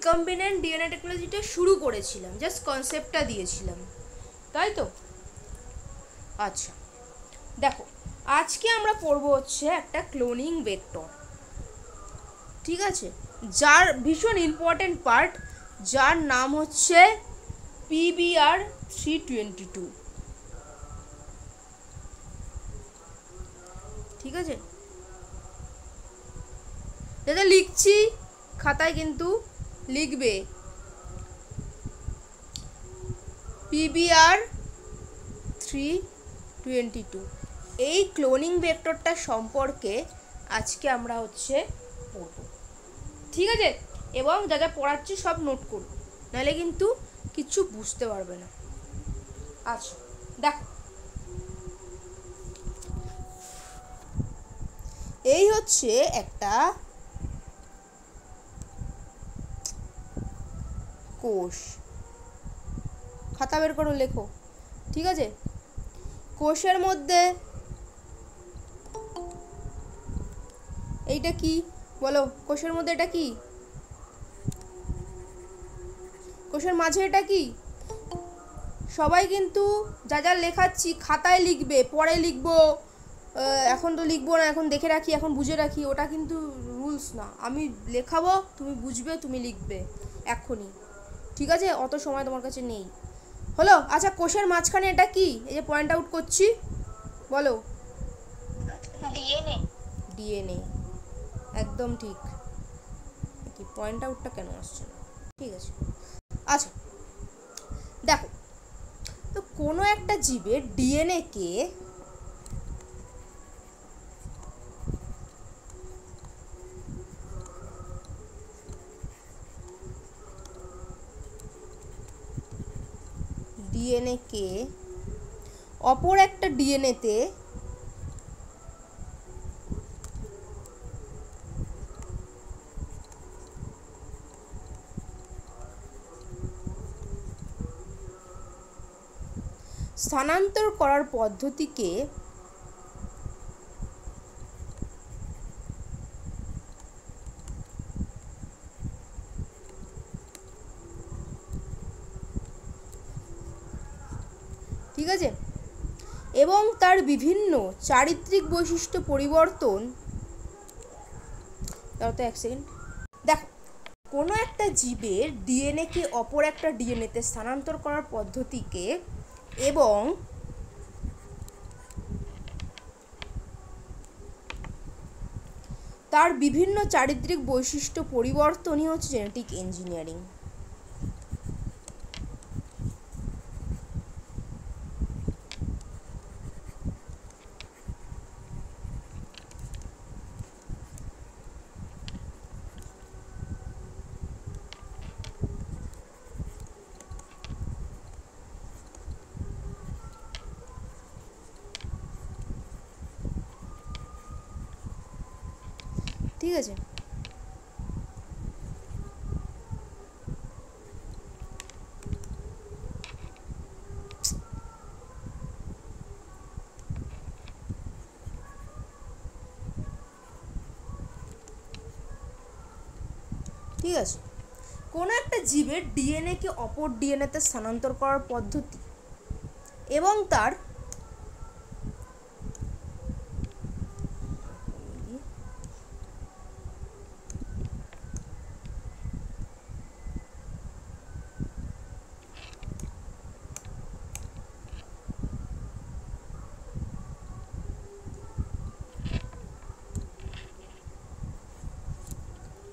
Recombinant DNA টেকনোলজিটা শুরু করেছিলাম, just কনসেপ্টটা দিয়েছিলাম, তাই তো? আচ্ছা দেখো, আজকে আমরা পড়ব হচ্ছে একটা ক্লোনিং ভেক্টর, ঠিক আছে, যার ভীষণ ইম্পর্টেন্ট পার্ট, যার নাম হচ্ছে PBR322, ঠিক আছে? যেটা লিখছি খাতায় কিন্তু লিখবে PBR322। এই ক্লোনিং ভেক্টরটা সম্পর্কে আজকে আমরা হচ্ছে পড়ব, ঠিক আছে? এবং যা যা পড়াচ্ছি সব নোট করব, নাহলে কিন্তু কিছু বুঝতে পারবে না। আচ্ছা দেখো, এই হচ্ছে একটা কোষ, খাতা বের করো, লেখো, ঠিক আছে? কোষের মধ্যে এইটা কি বলো? কোষের মধ্যে এটা কি? কোষের মাঝে এটা কি? সবাই কিন্তু যা যা লেখাচ্ছি খাতায় লিখবে, পরে লিখবো, এখন তো লিখবো না, এখন দেখে রাখি, এখন বুঝে রাখি, ওটা কিন্তু রুলস না। আমি লেখাবো, তুমি বুঝবে, তুমি লিখবে এখনই, ঠিক আছে? অত সময় তোমার কাছে নেই, হলো? আচ্ছা, কোষের মাঝখানে এটা কি? এই যে পয়েন্ট আউট করছি, বলো। ডিএনএ, একদম ঠিক। কি পয়েন্ট আউটটা কেন আসছে না? ঠিক আছে, আচ্ছা দেখো, তো কোনো একটা জীবের ডিএনএ কে অপর একটা ডিএনএতে স্থানান্তর করার পদ্ধতিকে ঠিক আছে, এবং তার বিভিন্ন চারিত্রিক বৈশিষ্ট্য পরিবর্তন, তাও তো এক সেকেন্ড, দেখো, কোনো একটা জীবের ডিএনএ কে অপর একটা ডিএনএতে স্থানান্তর করার পদ্ধতিকে এবং তার বিভিন্ন চারিত্রিক বৈশিষ্ট্য পরিবর্তনই হচ্ছে জেনেটিক ইঞ্জিনিয়ারিং। ঠিক আছে, ঠিক আছে, কোনো একটা জীবের ডিএনএ কে অপর ডিএনএতে স্থানান্তর করার পদ্ধতি এবং তার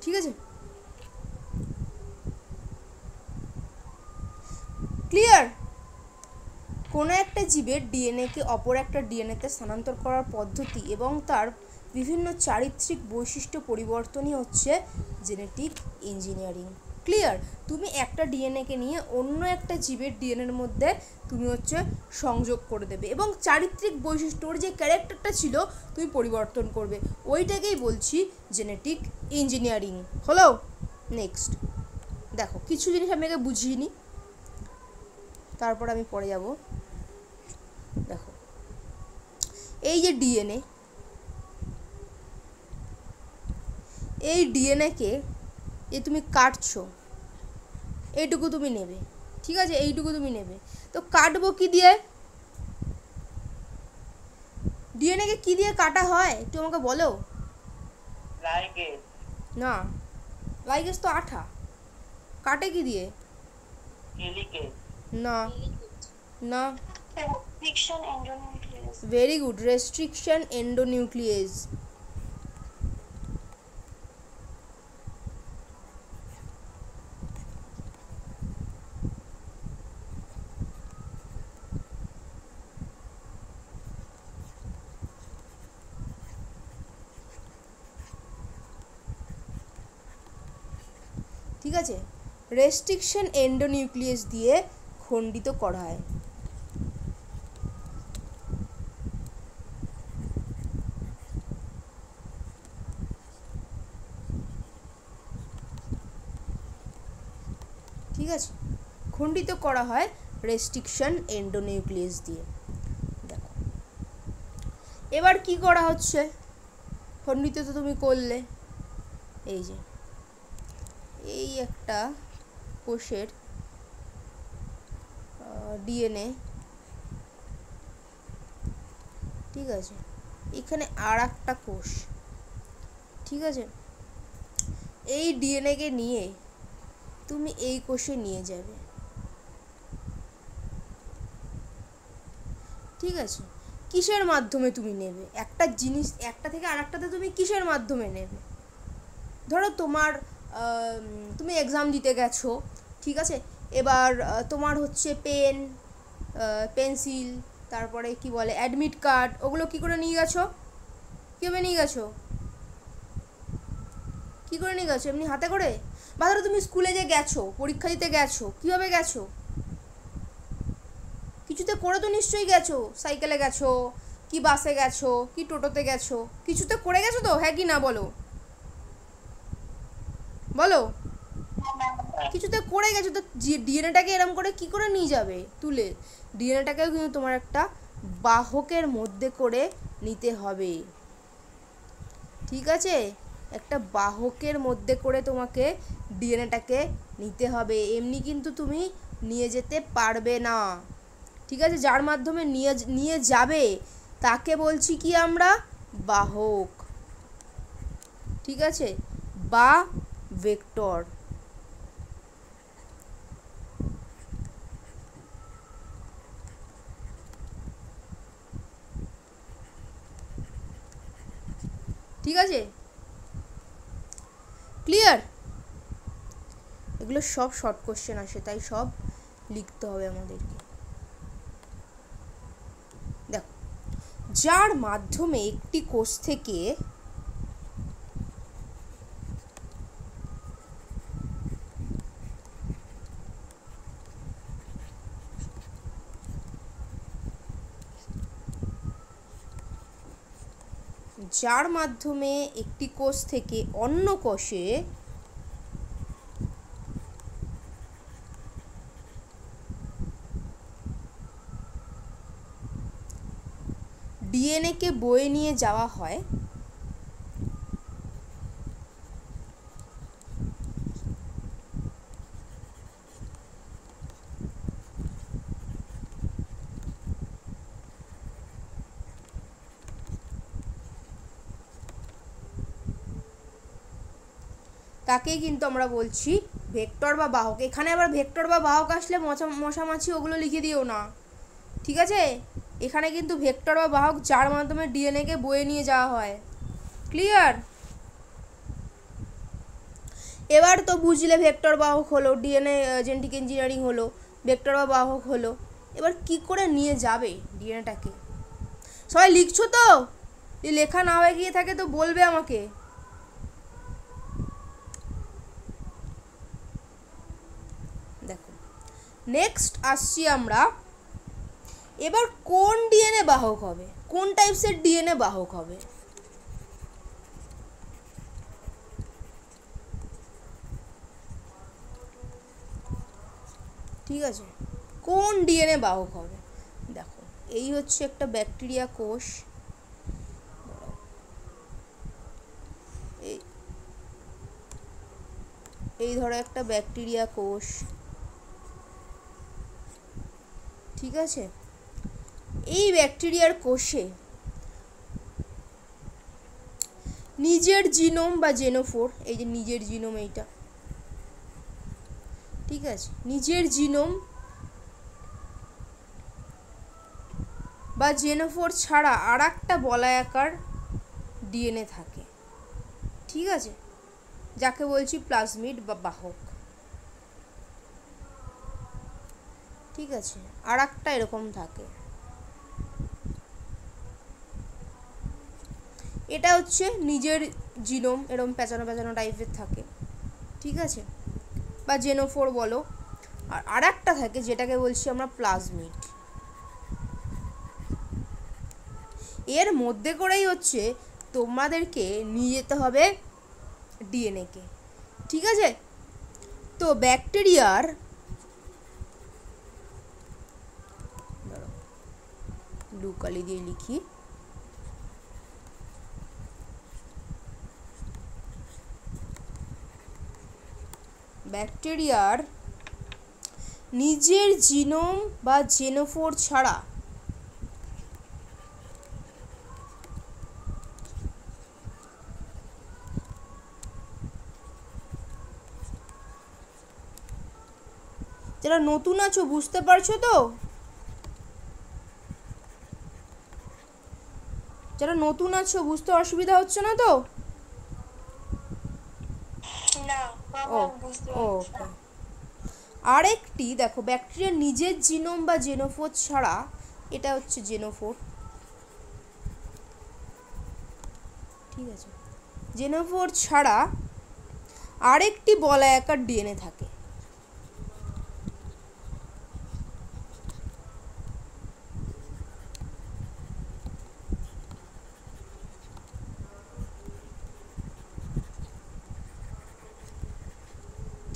ঠিক আছে, ক্লিয়ার? কোনো একটা জীবের ডিএনএ কে অপর একটা ডিএনএতে স্থানান্তর করার পদ্ধতি এবং তার বিভিন্ন চারিত্রিক বৈশিষ্ট্য পরিবর্তনই হচ্ছে জেনেটিক ইঞ্জিনিয়ারিং। ক্লিয়ার? তুমি একটা ডিএনএ কে নিয়ে অন্য একটা জীবের ডিএনএর মধ্যে তুমি হচ্ছে সংযোগ করে দেবে এবং চারিত্রিক বৈশিষ্ট্য, ওর যে ক্যারেক্টারটা ছিল তুমি পরিবর্তন করবে, ওইটাকেই বলছি জেনেটিক ইঞ্জিনিয়ারিং। হলো? নেক্সট দেখো, কিছু জিনিস আমি আগে বুঝিয়ে নিই, তারপর আমি পরে যাব। দেখো, এই যে ডিএনএ, এই ডিএনএ কে তুমি কাটছো, এইটুকু তুমি নেবে, ঠিক আছে, এইটুকু তুমি নেবে। তো কাটবো কি দিয়ে? ডিএনএ কে কি দিয়ে কাটা হয় একটু আমাকে বলো। লাইগেজ। না, লাইগেজ তো আঠা, কাটে কি দিয়ে? হেলিকেজ। না না। Restriction endonuclease. Very good, restriction endonuclease. ঠিক আছে, রেস্ট্রিকশন এন্ডোনিউক্লিয়াস দিয়ে খণ্ডিত করা হয়। ঠিক আছে, খণ্ডিত করা হয় রেস্ট্রিকশন এন্ডোনিউক্লিয়াস দিয়ে। দেখো এবার কি করা হচ্ছে, খণ্ডিত তো তুমি করলে, এই যে এই একটা কোষের ডিএনএ, ঠিক আছে, এখানে আর একটা কোষ, ঠিক আছে, এই ডিএনএকে নিয়ে তুমি এই কোষে নিয়ে যাবে, ঠিক আছে। কিসের মাধ্যমে তুমি নেবে একটা জিনিস, একটা থেকে আরেকটাতে তুমি কিসের মাধ্যমে নেবে? ধরো তোমার তুমি এক্সাম দিতে গেছো, ঠিক আছে, এবার তোমার হচ্ছে পেন, পেন্সিল, তারপরে কি বলে অ্যাডমিট কার্ড, ওগুলো কি করে নিয়ে গেছো? কীভাবে নিয়ে গেছো? কী করে নিয়ে গেছো? এমনি হাতে করে? বা ধরো তুমি স্কুলে যে গেছো, পরীক্ষা দিতে গেছো, কীভাবে গেছো? কিছুতে করে তো নিশ্চয়ই গেছো, সাইকেলে গেছো কি বাসে গেছো কি টোটোতে গেছো, কিছুতে করে গেছো তো, হ্যাঁ কি না বলো, বলো। কিছুতে করে গেছো তো, ডিএনএটাকে এরম করে কি করে নিয়ে যাবে তুলে? ডিএনএটাকেও কিন্তু তোমার একটা বাহকের মধ্যে করে নিতে হবে, ঠিক আছে, একটা বাহকের মধ্যে করে তোমাকে ডিএনএটাকে নিতে হবে, এমনি কিন্তু তুমি নিয়ে যেতে পারবে না, ঠিক আছে। যার মাধ্যমে নিয়ে নিয়ে যাবে তাকে বলছি কি আমরা, বাহক, ঠিক আছে, বা ভেক্টর। ঠিক আছে, ক্লিয়ার? এগুলো সব শর্ট কোশ্চেন আসে, তাই সব লিখতে হবে আমাদেরকে। দেখো, যার মাধ্যমে একটি কোষ থেকে যার মাধ্যমে একটি কোষ থেকে অন্য কোষে ডিএনএকে বয়ে নিয়ে যাওয়া হয়, তাকেই কিন্তু আমরা বলছি ভেক্টর বা বাহক। এখানে আবার ভেক্টর বা বাহক আসলে মশামাছি ওগুলো লিখে দিও না, ঠিক আছে। এখানে কিন্তু ভেক্টর বা বাহক যার মাধ্যমে ডিএনএকে বয়ে নিয়ে যাওয়া হয়, ক্লিয়ার? এবার তো বুঝলে ভেক্টর বাহক হলো, ডিএনএ জেনেটিক ইঞ্জিনিয়ারিং হলো, ভেক্টর বা বাহক হলো। এবার কি করে নিয়ে যাবে ডিএনএটাকে? সবাই লিখছো তো? লেখা না হয়ে গিয়ে থাকে তো বলবে আমাকে। দেখো নেক্সট আসছি আমরা, এবার কোন ডিএনএ বাহক হবে, কোন টাইপসের ডিএনএ বাহক হবে? ঠিক আছে, কোন ডিএনএ বাহক হবে? দেখো এই হচ্ছে একটা ব্যাকটেরিয়া কোষ, এই ধরো একটা ব্যাকটেরিয়া কোষ, ঠিক আছে, এই ব্যাকটেরিয়ার কোষে নিজের জিনোম বা জেনোফোর, এই যে নিজের জিনোম এইটা, ঠিক আছে, নিজের জিনোম বা জেনোফোর ছাড়া আর একটা বলায়াকার ডিএনএ থাকে, ঠিক আছে, যাকে বলছি প্লাজমিড বা বাহক। ঠিক আছে, আর একটা এরকম থাকে, এটা হচ্ছে নিজের জিনোম, এরকম পেঁচানো পেঁচানো টাইপের থাকে, ঠিক আছে, বা জেনোফোর বলো। আর একটা থাকে যেটাকে বলছি আমরা প্লাজমিড। এর মধ্যে করেই হচ্ছে তোমাদেরকে নিয়ে যেতে হবে ডিএনএকে, ঠিক আছে। তো ব্যাকটেরিয়ার ব্লু কালি দিয়ে লিখি, ব্যাকটেরিয়ার নিজের জিনোম বা জেনোফোর ছাড়া যারা নতুন আছো বুঝতে পারছো তো, যারা নতুন আছো বুঝতে অসুবিধা হচ্ছে না তো? না ওকে। আরেকটি দেখো, ব্যাকটেরিয়ার নিজের জিনোম বা জেনোফোর ছাড়া, এটা হচ্ছে জেনোফোর, ঠিক আছে, জেনোফোর ছাড়া আরেকটি বলায়াকার ডিএনএ থাকে,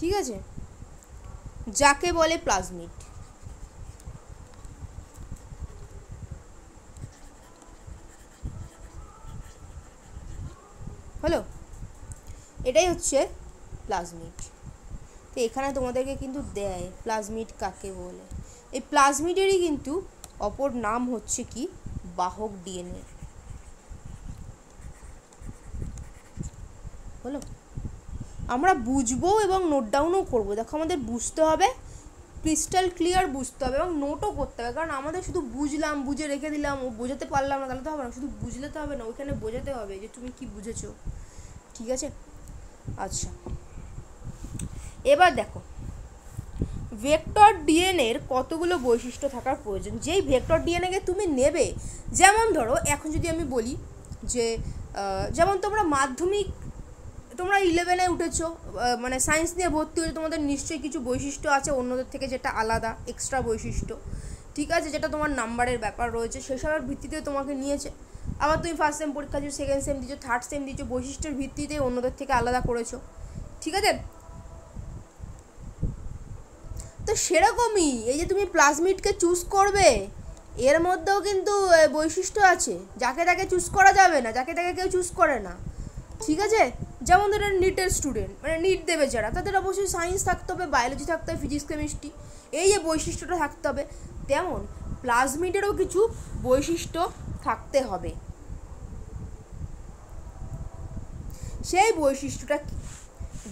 ঠিক আছে, যাকে বলে প্লাজমিড। হলো, এটাই হচ্ছে প্লাজমিড। তো এখানে তোমাদেরকে কিন্তু দেয় প্লাজমিড কাকে বলে। এই প্লাজমিডেরই কিন্তু অপর নাম হচ্ছে কি, বাহক ডিএনএ। হলো, আমরা বুঝবো এবং নোট ডাউনও করবো। দেখো, আমাদের বুঝতে হবে, ক্রিস্টাল ক্লিয়ার বুঝতে হবে এবং নোটও করতে হবে, কারণ আমাদের শুধু বুঝলাম, বুঝে রেখে দিলাম, ও বোঝাতে পারলাম না, তাহলে তো হবে না। শুধু বুঝলে তো হবে না, ওইখানে বোঝাতে হবে যে তুমি কি বুঝেছো, ঠিক আছে। আচ্ছা, এবার দেখো, ভেক্টর ডিএনএর কতগুলো বৈশিষ্ট্য থাকার প্রয়োজন। যেই ভেক্টর ডিএনএকে তুমি নেবে, যেমন ধরো এখন যদি আমি বলি যে যেমন তোমরা মাধ্যমিক, তোমরা 11-এ উঠেছো, মানে সায়েন্স নিয়ে ভর্তি হয়েছো, তোমাদের নিশ্চয়ই কিছু বৈশিষ্ট্য আছে অন্যদের থেকে যেটা আলাদা, এক্সট্রা বৈশিষ্ট্য, ঠিক আছে, যেটা তোমার নাম্বারের ব্যাপার রয়েছে, সেসবের ভিত্তিতে তোমাকে নিয়েছে। আবার তুমি ফার্স্ট সেম পরীক্ষা দিচ্ছ, সেকেন্ড সেম দিচ্ছ, থার্ড সেম দিচ্ছ, বৈশিষ্ট্যের ভিত্তিতে অন্যদের থেকে আলাদা করেছো, ঠিক আছে। তো সেরকমই এই যে তুমি প্লাজমিডকে চুজ করবে, এর মধ্যেও কিন্তু বৈশিষ্ট্য আছে, যাকে তাকে চুজ করা যাবে না, যাকে তাকে কেউ চুজ করে না, ঠিক আছে। যেমন ধরো নিটের স্টুডেন্ট, মানে নিট দেবে যারা, তাদের অবশ্যই সায়েন্স থাকতে হবে, বায়োলজি থাকতে হবে, ফিজিক্স কেমিস্ট্রি, এই যে বৈশিষ্ট্যটা থাকতে হবে, তেমন প্লাজমিডেরও কিছু বৈশিষ্ট্য থাকতে হবে। সেই বৈশিষ্ট্যটা কি?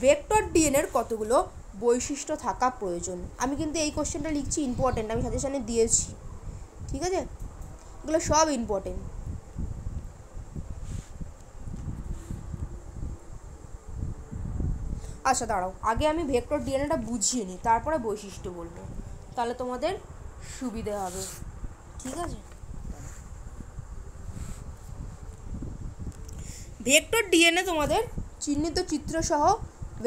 ভেক্টর ডিএনএর কতগুলো বৈশিষ্ট্য থাকা প্রয়োজন। আমি কিন্তু এই কোশ্চেনটা লিখছি, ইম্পর্টেন্ট, আমি সাজেশনে দিয়েছি, ঠিক আছে, এগুলো সব ইম্পর্টেন্ট। আচ্ছা দাঁড়াও, আগে আমি ভেক্টর ডিএনএটা বুঝিয়ে নিই, তারপরে বৈশিষ্ট্য বলবো, তাহলে তোমাদের সুবিধে হবে, ঠিক আছে। ভেক্টর ডিএনএ তোমাদের চিহ্নিত চিত্রসহ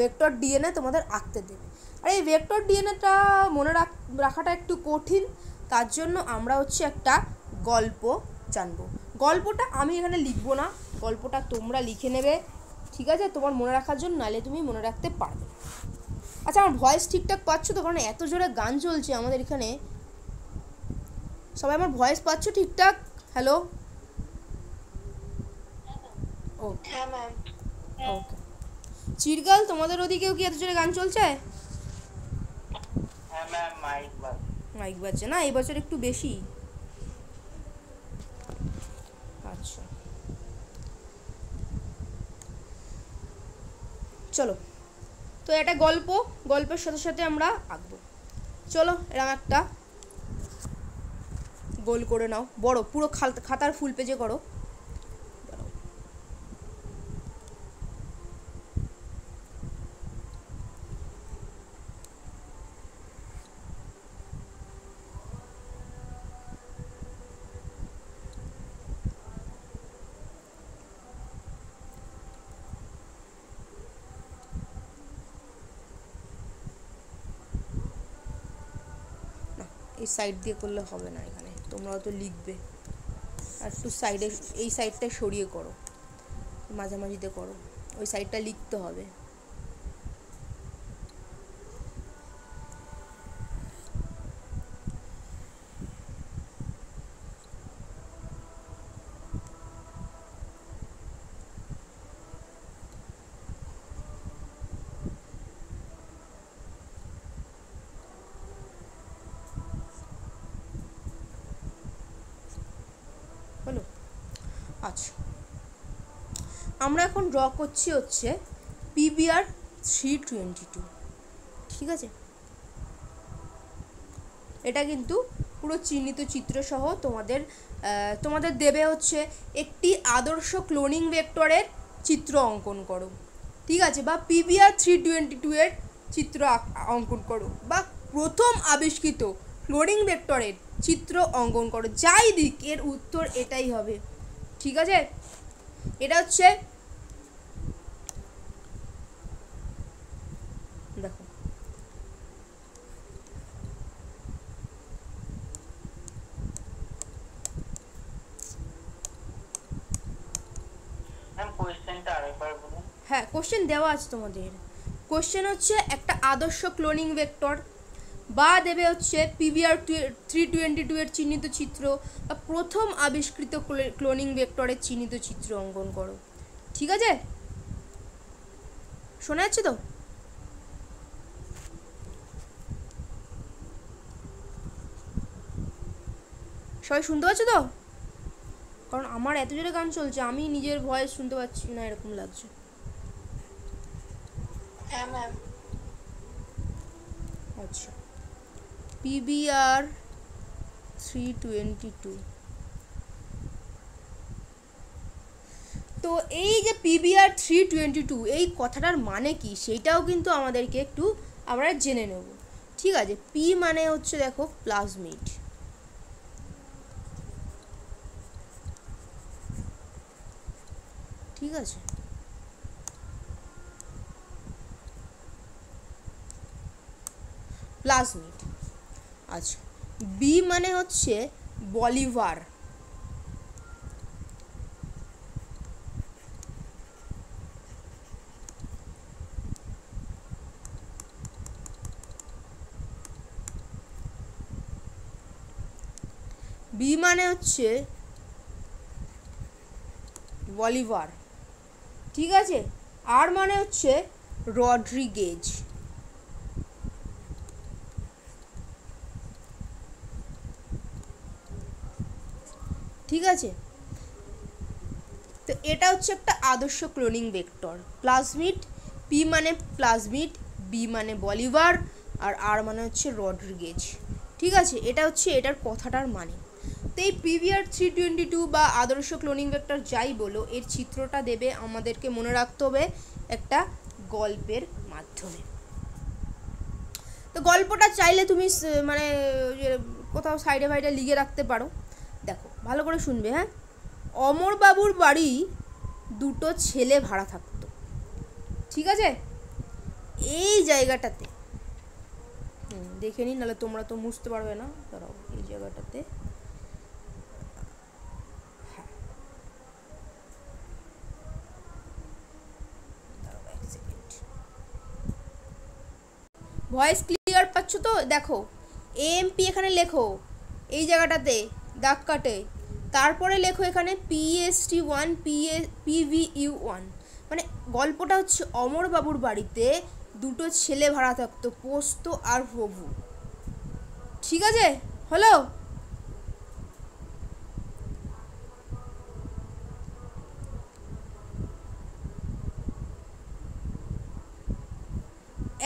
ভেক্টর ডিএনএ তোমাদের আঁকতে দেবে। আর এই ভেক্টর ডিএনএটা মনে রাখাটা একটু কঠিন, তার জন্য আমরা হচ্ছে একটা গল্প জানবো। গল্পটা আমি এখানে লিখবো না, গল্পটা তোমরা লিখে নেবে, ঠিক আছে, তোমার মনে রাখার জন্য, নাহলে তুমি মনে রাখতে পারবে। আচ্ছা, আমার ভয়েস ঠিকঠাক পাচ্ছ তো? কারণ এত জোরে গান চলছে আমাদের এখানে, সবাই আমার ভয়েস পাচ্ছ ঠিকঠাক? হ্যালো, ওকে ওকে। চিরগাল, তোমাদের ওদিকেও কি এত জোরে গান চলছে? মাইক বাজছে না এই বছর একটু বেশি। আচ্ছা চলো, তো এটা গল্পের সাথে সাথে আমরা আঁকবো। চলো এরকম একটা গোল করে নাও, বড় পুরো খাতার ফুল পেজে করো। এই সাইড দিয়ে করলে হবে না, এখানে তোমরা তো লিখবে, আর একটু সাইডে এই সাইডটা সরিয়ে করো, মাঝামাঝিতে করো, ওই সাইডটা লিখতে হবে। হলো? আচ্ছা আমরা এখন ড্র করছি হচ্ছে PBR 322, ঠিক আছে? এটা কিন্তু পুরো চিহ্নিত চিত্র সহ তোমাদের দেবে হচ্ছে একটি আদর্শ ক্লোনিং ভেক্টরের চিত্র অঙ্কন করো, ঠিক আছে? বা PBR 322 এর চিত্র অঙ্কন করো, বা প্রথম আবিষ্কৃত ক্লোনিং ভেক্টরের চিত্র অঙ্কন করো, যাই দিক এর উত্তর এটাই হবে, ঠিক আছে? এটা হচ্ছে দেখো কোয়েশ্চেনটা আরেকবার বলুন। হ্যাঁ কোশ্চেন দেওয়া আছে তোমাদের। কোশ্চেন হচ্ছে একটা আদর্শ ক্লোনিং ভেক্টর বা দেবে হচ্ছে PBR 322 এর চিহ্নিত চিত্র বা প্রথম আবিষ্কৃত ক্লোনিং ভেক্টরের চিহ্নিত চিত্র অঙ্কন করো, ঠিক আছে? শোনা যাচ্ছে তো? সবাই শুনতে পাচ্ছ তো? কারণ আমার এত জোরে গান চলছে, আমি নিজের ভয়েস শুনতে পাচ্ছি না, এরকম লাগছে। হ্যাঁ ম্যাম। আচ্ছা PBR 322, তো এই যে PBR 322 এই কথাটার মানে কি সেইটাও কিন্তু আমাদেরকে একটু আমরা জেনে নেব, ঠিক আছে? P মানে হচ্ছে দেখো প্লাজমিড, ঠিক আছে? প্লাজমিড। আচ্ছা B মানে হচ্ছে বলিভার, B মানে হচ্ছে বলিভার, ঠিক আছে? আর মানে হচ্ছে রড্রিগেজ, ঠিক আছে? তো এটা হচ্ছে একটা আদর্শ ক্লোনিং ভেক্টর প্লাজমিড। P মানে প্লাজমিড, B মানে বলিভার, আর আর মানে হচ্ছে রড্রিগেজ, ঠিক আছে? এটা হচ্ছে এটার কথাটার মানে। তো এই PBR 322 বা আদর্শ ক্লোনিং ভেক্টর যাই বলো, এর চিত্রটা দেবে আমাদেরকে মনে রাখতে হবে একটা গল্পের মাধ্যমে। তো গল্পটা চাইলে তুমি মানে কোথাও সাইডে ফাইডে লিখে রাখতে পারো। দেখো ভালো করে শুনবে, হ্যাঁ? অমরবাবুর বাড়ি দুটো ছেলে ভাড়া থাকতো, ঠিক আছে? এই জায়গাটাতে দেখে নিন, নাহলে তোমরা তো বুঝতে পারবে না। দাঁড়াও, এই জায়গাটাতে ভয়েস ক্লিয়ার পাচ্ছ তো? দেখো AMP এখানে লেখো, এই জায়গাটাতে দাগ কাটে, তারপরে লেখো এখানে PST1 PVU1। মানে গল্পটা হচ্ছে অমরবাবুর বাড়িতে দুটো ছেলে ভাড়া থাকতো, পোস্ত আর হবু, ঠিক আছে, হলো?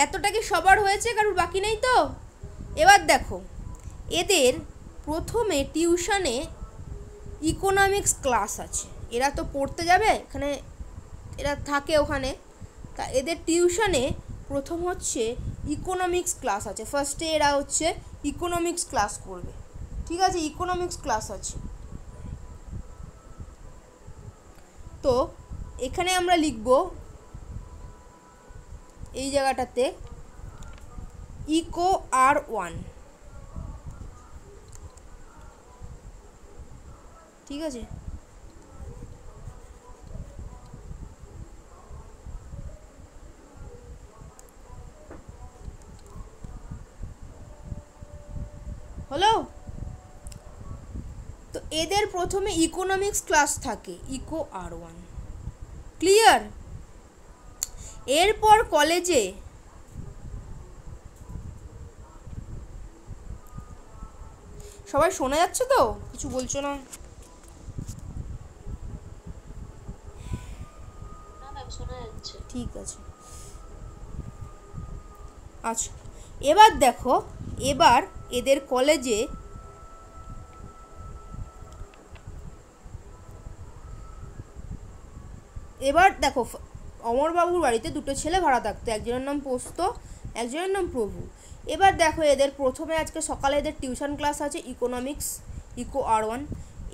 এতটা কি সবার হয়েছে, কারোর বাকি নেই তো? এবার দেখো, এদের প্রথমে টিউশনে ইকোনমিক্স ক্লাস আছে। এরা তো পড়তে যাবে, এখানে এরা থাকে ওখানে, তা এদের টিউশনে প্রথম হচ্ছে ইকোনমিক্স ক্লাস আছে। ফার্স্টে এরা হচ্ছে ইকোনমিক্স ক্লাস করবে, ঠিক আছে? ইকোনমিক্স ক্লাস আছে। তো এখানে আমরা লিখব এই জায়গাটাতে ইকো R1, ঠিক আছে? হলো? তো এদের প্রথমে ইকোনমিক্স ক্লাস থাকে, ইকো R1, ক্লিয়ার? এরপর কলেজে সবাই শোনা যাচ্ছে তো? কিছু বলছো না? ঠিক আছে, আচ্ছা। এবার দেখো, এবার এদের কলেজে এবার দেখো, অমরবাবুর বাড়িতে দুটো ছেলে ভাড়া থাকতো, একজনের নাম পোস্ত, একজনের নাম প্রভু। এবার দেখো, এদের প্রথমে আজকে সকালে এদের টিউশন ক্লাস আছে ইকোনমিক্স, ইকো R1।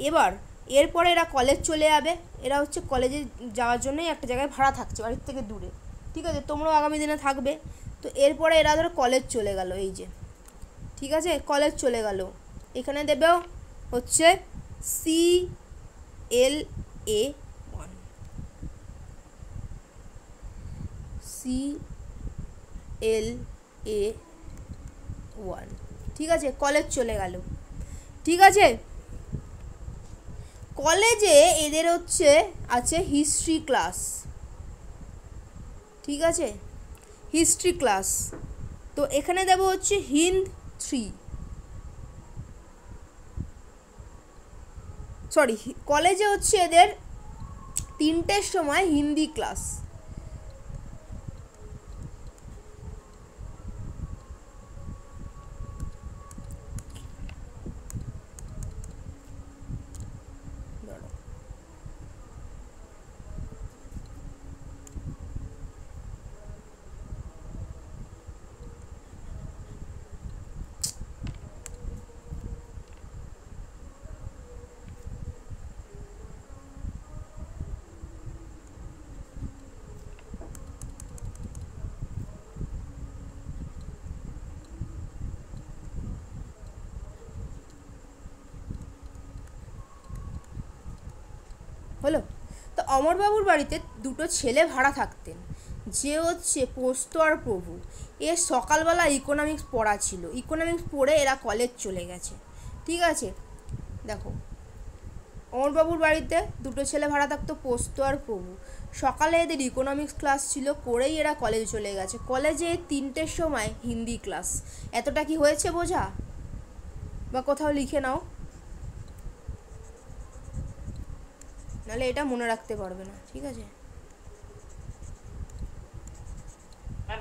এবার এরপরে এরা কলেজ চলে যাবে। এরা হচ্ছে কলেজে যাওয়ার জন্যই একটা জায়গায় ভাড়া থাকছে, বাড়ির থেকে দূরে, ঠিক আছে? তোমরাও আগামী দিনে থাকবে। তো এরপরে এরা ধরো কলেজ চলে গেল, এই যে, ঠিক আছে? কলেজ চলে গেল। এখানে দেবেও হচ্ছে CLA1, CLA1, ঠিক আছে? কলেজ চলে গেল, ঠিক আছে? কলেজে এদের হচ্ছে আছে হিস্ট্রি ক্লাস, ঠিক আছে? History class. তো এখানে দেবো হচ্ছে হিন্দ 3, সরি, কলেজে হচ্ছে এদের 3টের সময় হিন্দি ক্লাস, হলো? তো অমরবাবুর বাড়িতে দুটো ছেলে ভাড়া থাকতেন, যে হচ্ছে পোস্ত আর প্রভু। এর সকালবেলা ইকোনমিক্স পড়া ছিল, ইকোনমিক্স পড়ে এরা কলেজ চলে গেছে, ঠিক আছে? দেখো, অমরবাবুর বাড়িতে দুটো ছেলে ভাড়া থাকতো, পোস্ত আর প্রভু। সকালে এদের ইকোনমিক্স ক্লাস ছিল, করেই এরা কলেজে চলে গেছে। কলেজে 3টের সময় হিন্দি ক্লাস। এতটা কি হয়েছে বোঝা? বা কোথাও লিখে নাও, নাহলে এটা মনে রাখতে পারবে না, ঠিক আছে?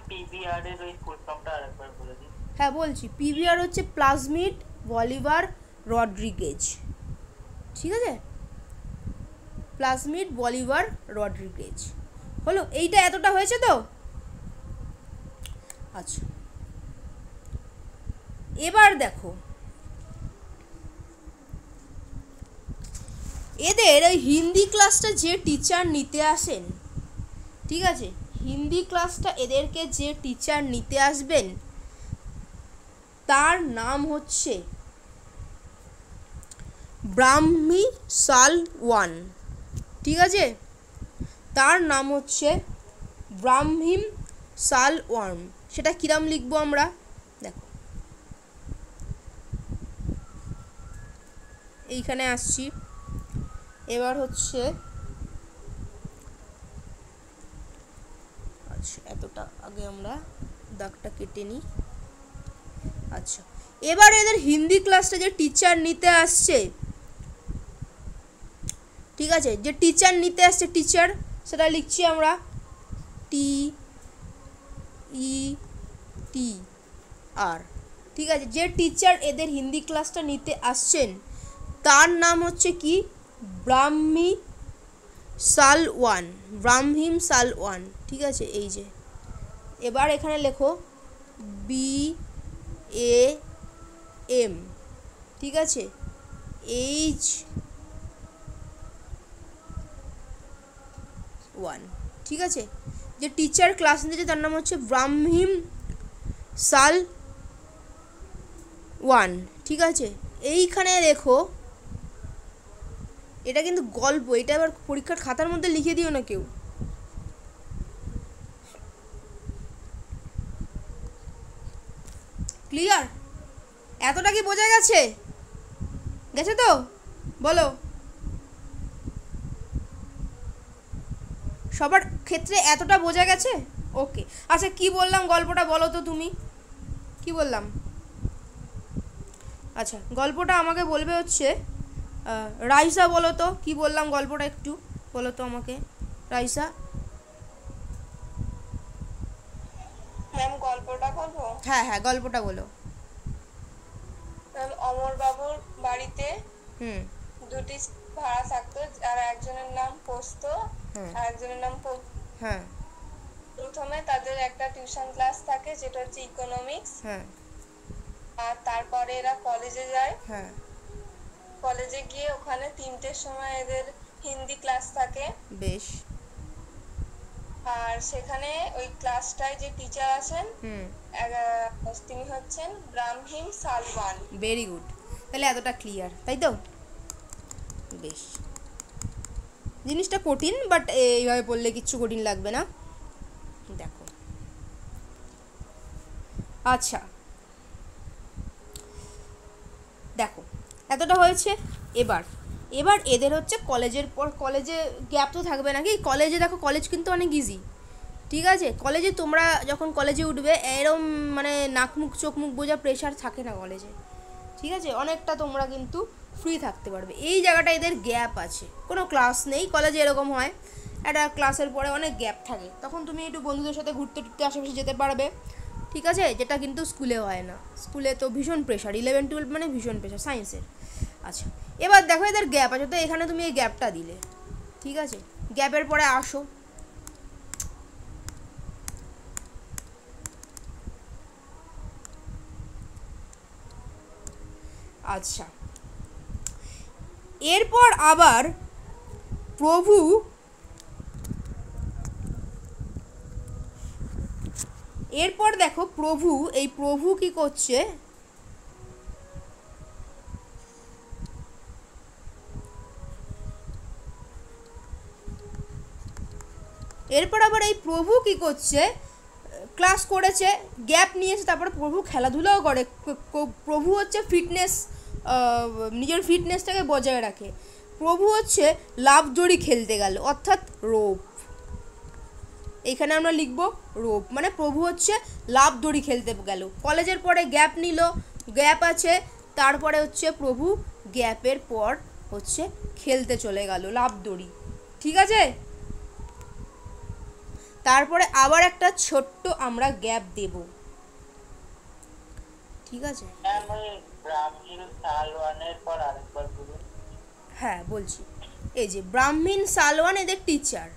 PBR এর ওই ফুল ফর্মটা আরেকবার বলে দিন। হ্যাঁ বলছি, PBR হচ্ছে প্লাজমিড বলিভার রড্রিগেজ, ঠিক আছে? Plasmid Bolivar Rodriguez. হলো? এইটা এতটা হয়েছে তো? আচ্ছা, এবার দেখো, এদের ওই হিন্দি ক্লাসটা যে টিচার নিতে আসেন, ঠিক আছে? হিন্দি ক্লাসটা এদেরকে যে টিচার নিতে আসবেন তার নাম হচ্ছে ব্রাহ্মী সাল 1, ঠিক আছে? তার নাম হচ্ছে ব্রাহ্মীম সাল 1। সেটা কিরাম লিখবো আমরা? দেখো, এইখানে আসছি। এবার হচ্ছে, আচ্ছা, এতটা আগে আমরা দাগটা কেটে নিই। আচ্ছা, এবার এদের হিন্দি ক্লাসটা যে টিচার নিতে আসছে, ঠিক আছে, যে টিচার নিতে আসছে, টিচার সেটা লিখছি আমরা TETR, ঠিক আছে। যে টিচার এদের হিন্দি ক্লাসটা নিতে আসছেন তার নাম হচ্ছে কি, ব্রাহ্মীম সালওয়ান, ঠিক আছে। এই যে এবার এখানে লেখো BAM, ঠিক আছে, H1, ঠিক আছে। যে টিচার ক্লাস নিতেছে তার নাম হচ্ছে ব্রাহ্মীম সালওয়ান, ঠিক আছে। এইখানে দেখো এটা কিন্তু গল্প, এটা আবার পরীক্ষার খাতার মধ্যে লিখে দিও না কেউ। ক্লিয়ার? এতটা কি বোঝা গেছে? গেছে তো? বলো, সবার ক্ষেত্রে এতটা বোঝা গেছে? ওকে, আচ্ছা কি বললাম গল্পটা বলো তো তুমি, কি বললাম? আচ্ছা গল্পটা আমাকে বলবে হচ্ছে রাইসা, বলো তো কি বললাম গল্পটা, একটু বলো তো আমাকে রাইসা। ম্যাম গল্পটা বলবো? হ্যাঁ হ্যাঁ, গল্পটা বলো। ম্যাম অমর বাবুর বাড়িতে হুম দুটি ভাড়া থাকতো, আর একজনের নাম পোস্ত হ্যাঁ আর একজনের নাম হ্যাঁ প্রথমে তাদের একটা টিউশন ক্লাস থাকে যেটা হচ্ছে ইকোনমিক্স, হ্যাঁ আর তারপরে এরা কলেজে যায়। হ্যাঁ, কলেজে গিয়ে ওখানে 3টের সময় এদের হিন্দি ক্লাস থাকে। বেশ। আর সেখানে ওই ক্লাসটায় যে টিচার আছেন হুম, তিনি হচ্ছেন ব্রাহ্মীম সালওয়ান। ভেরি গুড, তাহলে এতটা ক্লিয়ার, তাই তো? বেশ, জিনিসটা কঠিন, বাট এইভাবে পড়লে কিচ্ছু কঠিন লাগবে না। দেখো, আচ্ছা দেখো এতটা হয়েছে। এবার এবার এদের হচ্ছে কলেজের পর, কলেজে গ্যাপ তো থাকবে নাকি, কলেজে দেখো কলেজ কিন্তু অনেক ইজি, ঠিক আছে। কলেজে তোমরা যখন কলেজে উঠবে এরম মানে নাক মুখ চোখ মুখ বোঝা প্রেশার থাকে না কলেজে, ঠিক আছে, অনেকটা তোমরা কিন্তু ফ্রি থাকতে পারবে। এই জায়গাটা এদের গ্যাপ আছে, কোনো ক্লাস নেই কলেজে, এরকম হয় একটা ক্লাসের পরে অনেক গ্যাপ থাকে, তখন তুমি একটু বন্ধুদের সাথে ঘুরতে টুরতে আশেপাশে যেতে পারবে, ঠিক আছে, যেটা কিন্তু স্কুলে হয় না। স্কুলে তো ভীষণ প্রেশার, 11-12 মানে ভীষণ প্রেশার সায়েন্সের। আচ্ছা এবার দেখো এদের গ্যাপ আছে, তো এখানে তুমি এই গ্যাপটা দিলে, ঠিক আছে। গ্যাপের পরে আসো, আচ্ছা এরপর আবার প্রভু এরপর দেখো প্রভু, এই প্রভু কি করছে, এরপর আবার এই প্রভু কি করছে, ক্লাস করেছে, গ্যাপ নিয়েছে, তারপরে প্রভু খেলাধুলাও করে। প্রভু হচ্ছে ফিটনেস, নিজের ফিটনেসটাকে বজায় রাখে। প্রভু হচ্ছে লাফ দড়ি খেলতে গেল, অর্থাৎ রোপ, এখানে আমরা লিখব রোপ, মানে প্রভু হচ্ছে লাফ দড়ি খেলতে গেল। কলেজের পরে গ্যাপ নিল, গ্যাপ আছে, তারপরে হচ্ছে প্রভু গ্যাপের পর হচ্ছে খেলতে চলে গেল লাফ দড়ি, ঠিক আছে। তারপরে আবার একটা ছোট্ট আমরা গ্যাপ দেব, ঠিক আছে। ম্যাম ওই ব্রাহ্মীণ সালওয়ানের পর আরেকবার বলুন। হ্যাঁ বলছি, এই যে ব্রাহ্মীণ সালওয়ান এদের টিচার,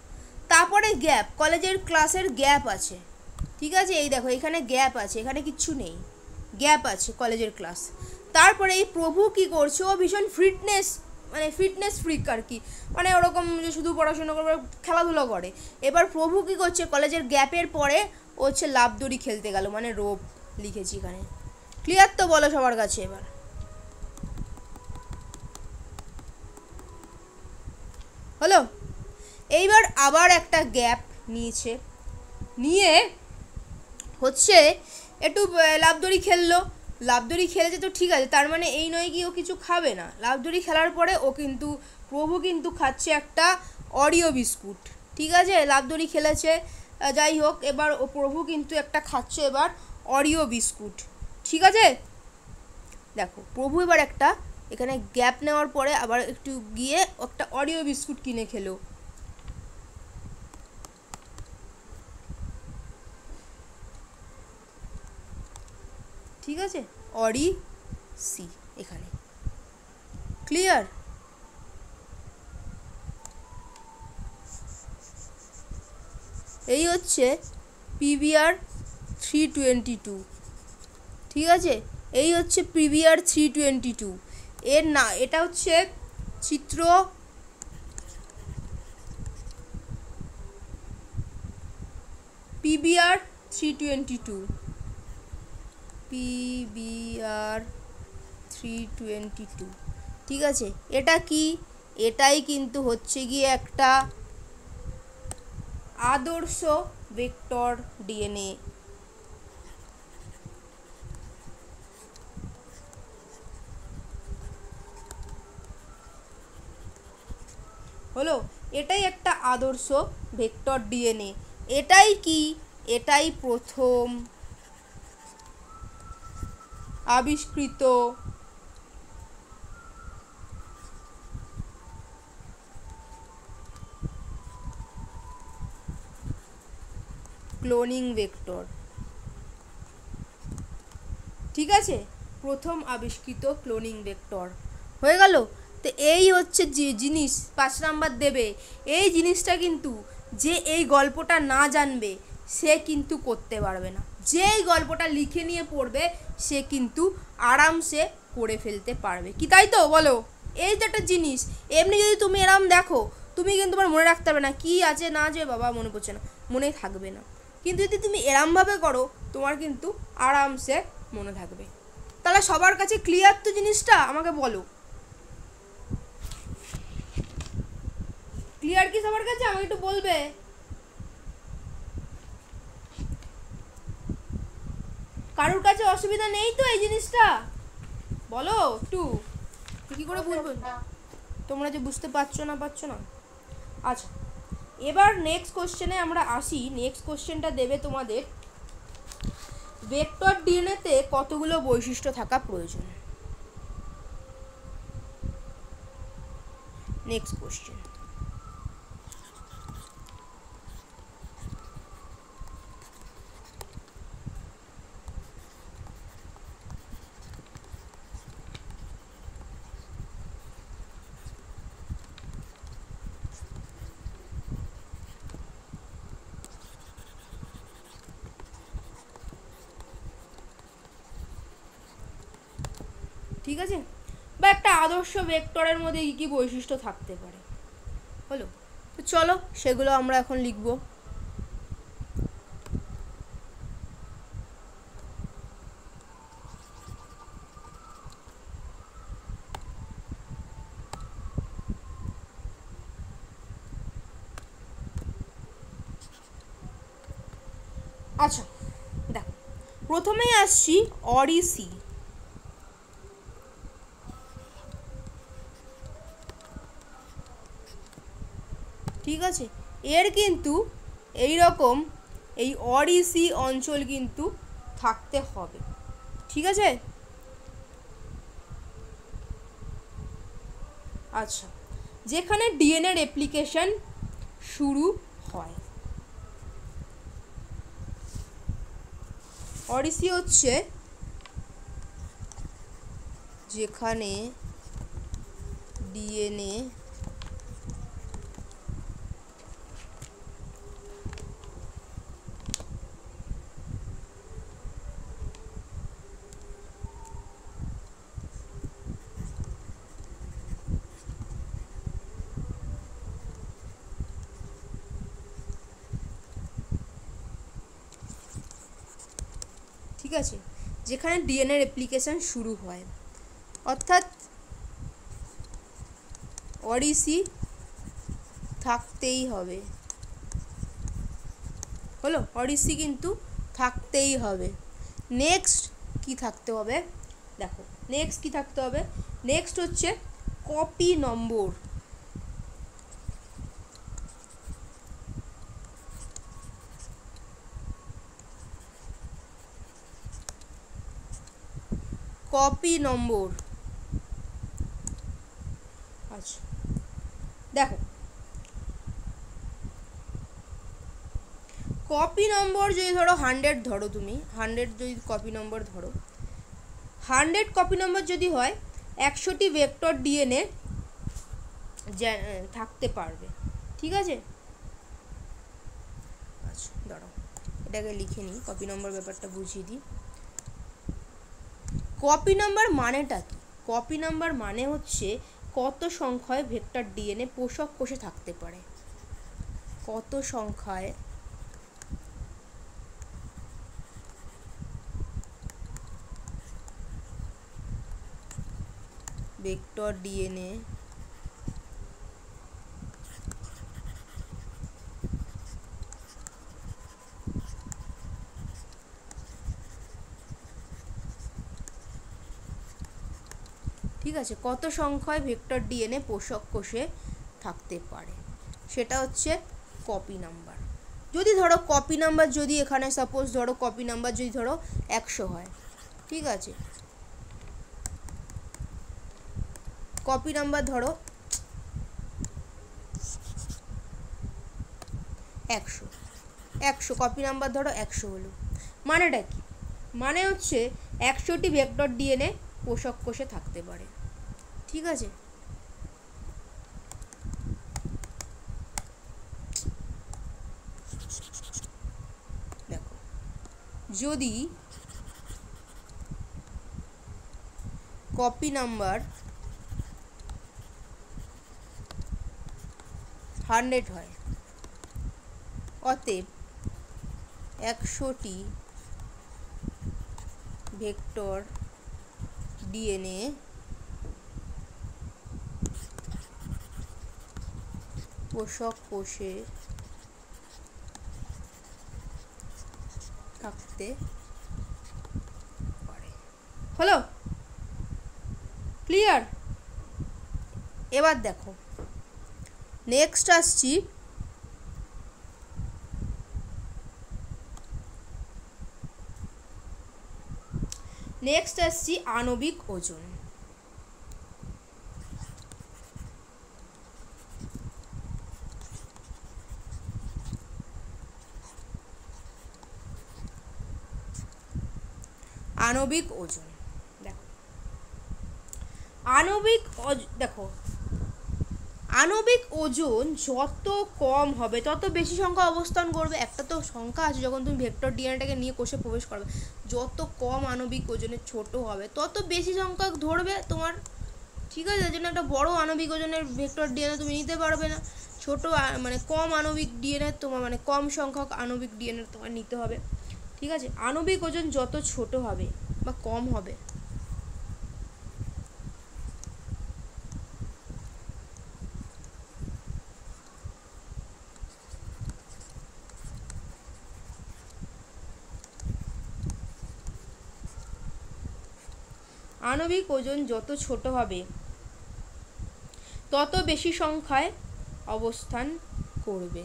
তারপরে গ্যাপ, কলেজের ক্লাসের গ্যাপ আছে, ঠিক আছে। এই দেখো এখানে গ্যাপ আছে, এখানে কিচ্ছু নেই, গ্যাপ আছে কলেজের ক্লাস। তারপরে এই প্রভু কি করছে, ও ভীষণ ফিটনেস, মানে ফিটনেস ফ্রিক আর কি, মানে ওরকম যে শুধু পড়াশোনা করবে, খেলাধুলো করে। এবার প্রভু কি করছে, কলেজের গ্যাপের পরে ও হচ্ছে লাফ দড়ি খেলতে গেল, মানে রোপ লিখেছি এখানে। ক্লিয়ার তো? বলো সবার কাছে এবার। হলো? এইবার আবার একটা গ্যাপ নিয়েছে, নিয়ে হচ্ছে একটু লাফ দড়ি খেললো, লাফ দড়ি খেলেছে তো ঠিক আছে, তার মানে এই নয় কি ও কিছু খাবে না। লাফ দড়ি খেলার পরে ও কিন্তু, প্রভু কিন্তু খাচ্ছে একটা অরিও বিস্কুট, ঠিক আছে। লাফ দড়ি খেলেছে, যাই হোক, এবার ও প্রভু কিন্তু একটা খাচ্ছে এবার অরিও বিস্কুট, ঠিক আছে। দেখো প্রভু এবার একটা এখানে গ্যাপ নেওয়ার পরে আবার একটু গিয়ে একটা অরিও বিস্কুট কিনে খেলো। ঠিক আছে, অরি সি এখানে ক্লিয়ার। এই হচ্ছে পিভিআর 322। ঠিক আছে, এই হচ্ছে পিভিআর 322 এর না, এটা হচ্ছে চিত্র পিভিআর 322, পিভিআর 322। ঠিক আছে, এটা কি? এটাই কিন্তু হচ্ছে গিয়ে একটা আদর্শ ভেক্টর ডিএনএ। হলো, এটাই একটা আদর্শ ভেক্টর ডিএনএ। এটাই কি? এটাই প্রথম আবিষ্কৃত ক্লোনিং ভেক্টর। ঠিক আছে, প্রথম আবিষ্কৃত ক্লোনিং ভেক্টর হয়ে গেল। তো এই হচ্ছে যে জিনিস 5 নাম্বার দেবে। এই জিনিসটা কিন্তু যে এই গল্পটা না জানবে সে কিন্তু করতে পারবে না। যে এই গল্পটা লিখে নিয়ে পড়বে সে কিন্তু আরামসে করে ফেলতে পারবে। কি তাই তো বলো? এই যে একটা জিনিস এমনি যদি তুমি এরম দেখো, তুমি কিন্তু তোমার মনে রাখতে পারবে না কি আছে না আছে, বাবা মনে পড়ছে না, মনে থাকবে না। কিন্তু যদি তুমি এরমভাবে করো তোমার কিন্তু আরামসে মনে থাকবে। তাহলে সবার কাছে ক্লিয়ার তো জিনিসটা? আমাকে বলো, ক্লিয়ার কি সবার কাছে? আমাকে একটু বলবে। কারোর কাছে অসুবিধা নেই তো এই জিনিসটা? বলো একটু, কি করে বুঝবো তোমরা যে বুঝতে পারছো না? আচ্ছা, এবার নেক্সট কোশ্চেনে আমরা আসি। নেক্সট কোশ্চেনটা দেবে তোমাদের ভেক্টর ডিএনএতে কতগুলো বৈশিষ্ট্য থাকা প্রয়োজন। নেক্সট কোশ্চেন, ঠিক আছে, বা একটা আদর্শ ভেক্টরের মধ্যে কী কী বৈশিষ্ট্য থাকতে পারে। হলো, তো চলো সেগুলো আমরা এখন লিখব। আচ্ছা দেখো, প্রথমেই আসছি অরিসি। ঠিক আছে, এর কিন্তু এই রকম এই অরিসি অঞ্চল কিন্তু থাকতে হবে। ঠিক আছে, আচ্ছা, যেখানে ডিএনএ রেপ্লিকেশন শুরু হয়। অরিসি হচ্ছে যেখানে ডিএনএ ঠিক আছে, যেখানে ডিএনএ রেপ্লিকেশন শুরু হয়, অর্থাৎ অরিসি থাকতেই হবে। হলো, অরিসি কিন্তু থাকতেই হবে। নেক্সট কি থাকতে হবে? দেখো নেক্সট কি থাকতে হবে, নেক্সট হচ্ছে কপি নম্বর। কপি নম্বর। আচ্ছা দেখো, কপি নম্বর যদি ধরো 100 ধরো, তুমি 100 যদি কপি নম্বর ধরো, 100 কপি নম্বর যদি হয় 100টি ভেক্টর ডিএনএ থাকতে পারবে। ঠিক আছে, আচ্ছা দাঁড়াও এটাকে লিখে নিই, কপি নম্বর ব্যাপারটা বুঝিয়ে দিই। কপি নাম্বার মানেটা কি? কপি নাম্বার মানে হচ্ছে কত সংখ্যায় ভেক্টর ডিএনএ পোষক কোষে থাকতে পারে, কত সংখ্যায় ভেক্টর ডিএনএ ঠিক আছে, কত সংখ্যায় ভেক্টর ডিএনএ পোষক কোষে থাকতে পারে, সেটা হচ্ছে কপি নাম্বার। যদি ধরো কপি নাম্বার যদি এখানে সাপোজ ধরো কপি নাম্বার যদি ধরো 100 হয়, ঠিক আছে, কপি নাম্বার ধরো 100 কপি নাম্বার ধরো 100 হলো, মানেটা কি? মানে হচ্ছে 100টি ভেক্টর ডিএনএ পোষক কোষে থাকতে পারে। ঠিক আছে, দেখো যদি কপি নাম্বার 100 হয়, অতএব 100টি ভেক্টর ডিএনএ পোষক কোষে থাকতে পারে। হলো ক্লিয়ার? এবার দেখো নেক্সট আসছি আণবিক ওজন। আণবিক ওজন দেখো, দেখো আণবিক ওজন যত কম হবে তত বেশি সংখ্যা অবস্থান করবে। একটা তো সংখ্যা আছে, যখন তুমি ভেক্টর ডিএনএটাকে নিয়ে কোষে প্রবেশ করবে, যত কম আণবিক ওজনের ছোট হবে তত বেশি সংখ্যক ধরবে তোমার। ঠিক আছে, এর জন্য একটা বড় আণবিক ওজনের ভেক্টর ডিএনএ তুমি নিতে পারবে না, ছোট মানে কম আণবিক ডিএনএ তোমার, মানে কম সংখ্যক আণবিক ডিএনএ তোমার নিতে হবে। ঠিক আছে, আণবিক ওজন যত ছোট হবে বা কম হবে আণবিক ওজন যত ছোট হবে তত বেশি সংখ্যায় অবস্থান করবে।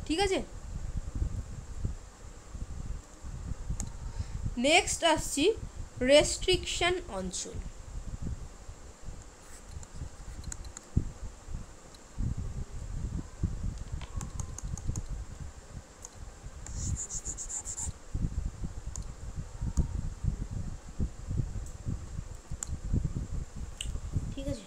ঠিক আছে, নেক্সট আসছি রেস্ট্রিকশন অঞ্চল। ঠিক আছে,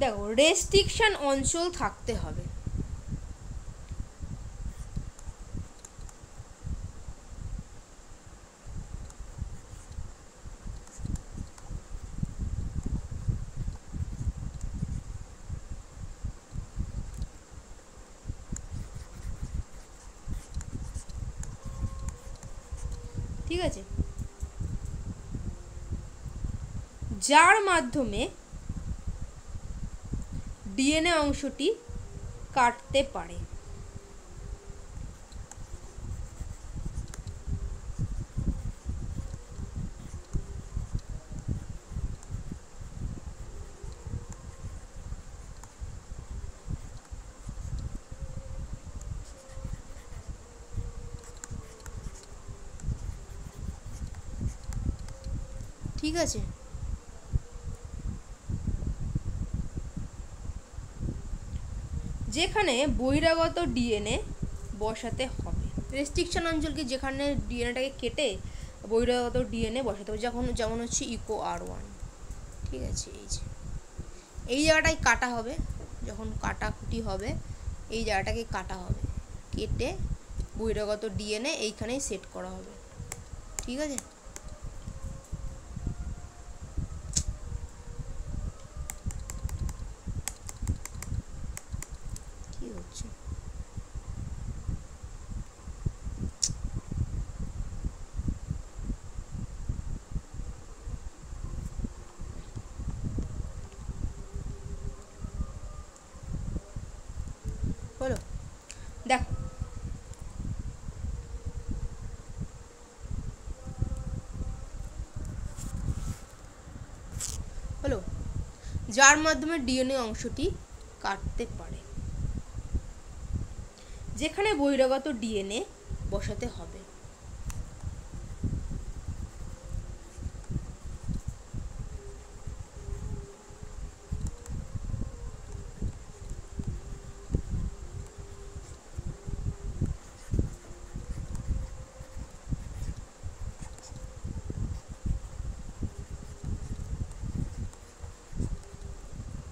দেখো রেস্ট্রিকশন অঞ্চল থাকতে হবে। ঠিক আছে, যার মাধ্যমে ডিএনএ অংশটি কাটতে পারে। ঠিক আছে, যেখানে বহিরাগত ডিএনএ বসাতে হবে। রেস্ট্রিকশন অঞ্চলকে যেখানে ডিএনএটাকে কেটে বহিরাগত ডিএনএ বসাতে হবে, যেমন হচ্ছে ইকো R1। ঠিক আছে, এই জায়গাটাই কাটা হবে, যখন কাটাকুটি হবে এই জায়গাটাকে কাটা হবে, কেটে বহিরাগত ডিএনএ এইখানেই সেট করা হবে। ঠিক আছে, কি হচ্ছে? হলো, দেখো হলো, যার মাধ্যমে ডিএনএ অংশটি কাটতে পারে, যেখানে বহিরাগত ডিএনএ বসাতে হবে।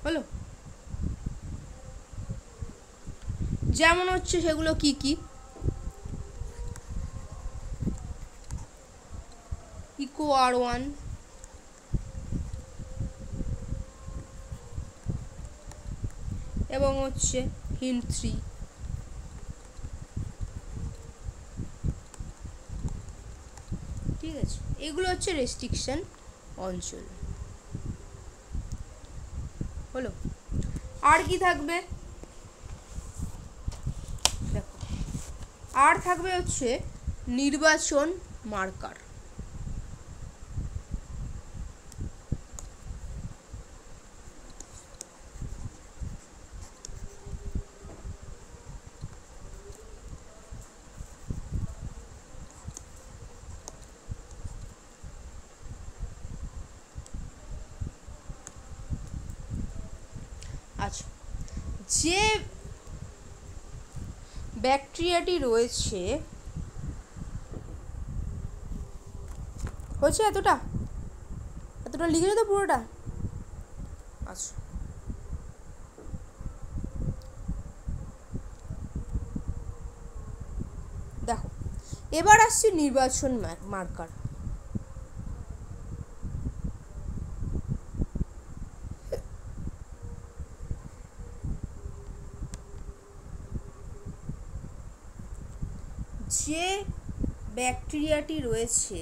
হলো, যেমন হচ্ছে সেগুলো কি কি? ইকো R1, এবং হচ্ছে HIN3। ঠিক আছে, এগুলো হচ্ছে রেস্ট্রিকশন অঞ্চল। হলো, আর কি থাকবে? দেখো, আর থাকবে হচ্ছে নির্বাচন মার্কার। আচ্ছা, যে ব্যাকটেরিয়াটি রয়েছে, হচ্ছে এতটা লিখেছো তো পুরোটা? আচ্ছা, দেখো এবার আসছে নির্বাচন মার্কার। যে ব্যাকটেরিয়াটি রয়েছে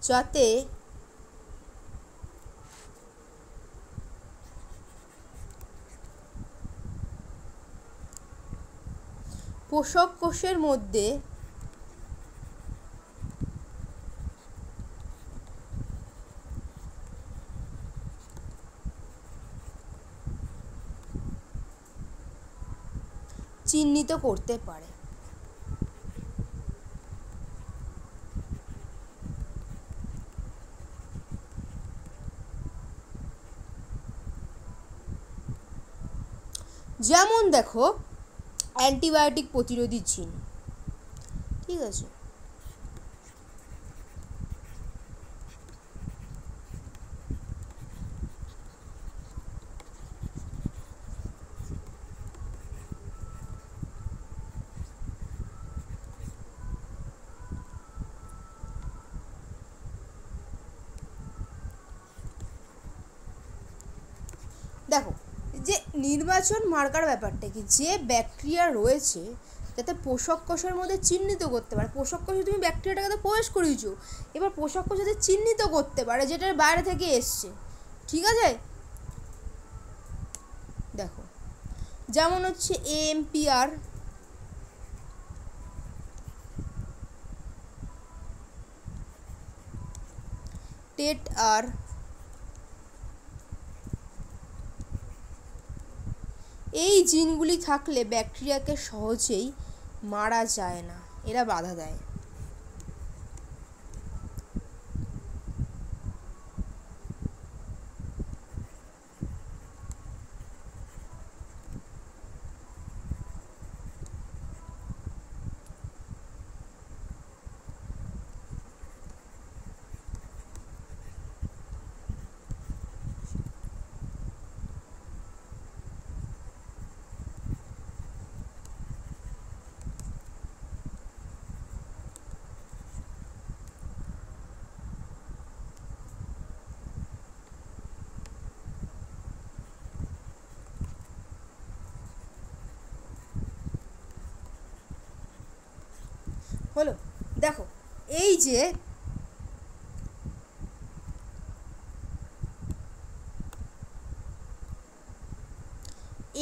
যাতে পোষক কোষের মধ্যে চিহ্নিত করতে পারে। যেমন দেখো অ্যান্টিবায়োটিক প্রতিরোধী জিন। ঠিক আছে, দেখো, যে নির্বাচন মার্কার ব্যাপারটা কি, যে ব্যাকটেরিয়া রয়েছে যাতে পোষক কোষের মধ্যে চিহ্নিত করতে পারে, পোষক কোষে তুমি ব্যাকটেরিয়াটাকে তো প্রবেশ করিয়েছো, এবার পোষক কোষ যাতে চিহ্নিত করতে পারে যেটার বাইরে থেকে এসছে, ঠিক আছে। দেখো যেমন হচ্ছে AMPR, TET-R, এই জিনগুলি থাকলে ব্যাকটেরিয়াকে সহজেই মারা যায় না, এরা বাধা দেয়। হলো, দেখো এই যে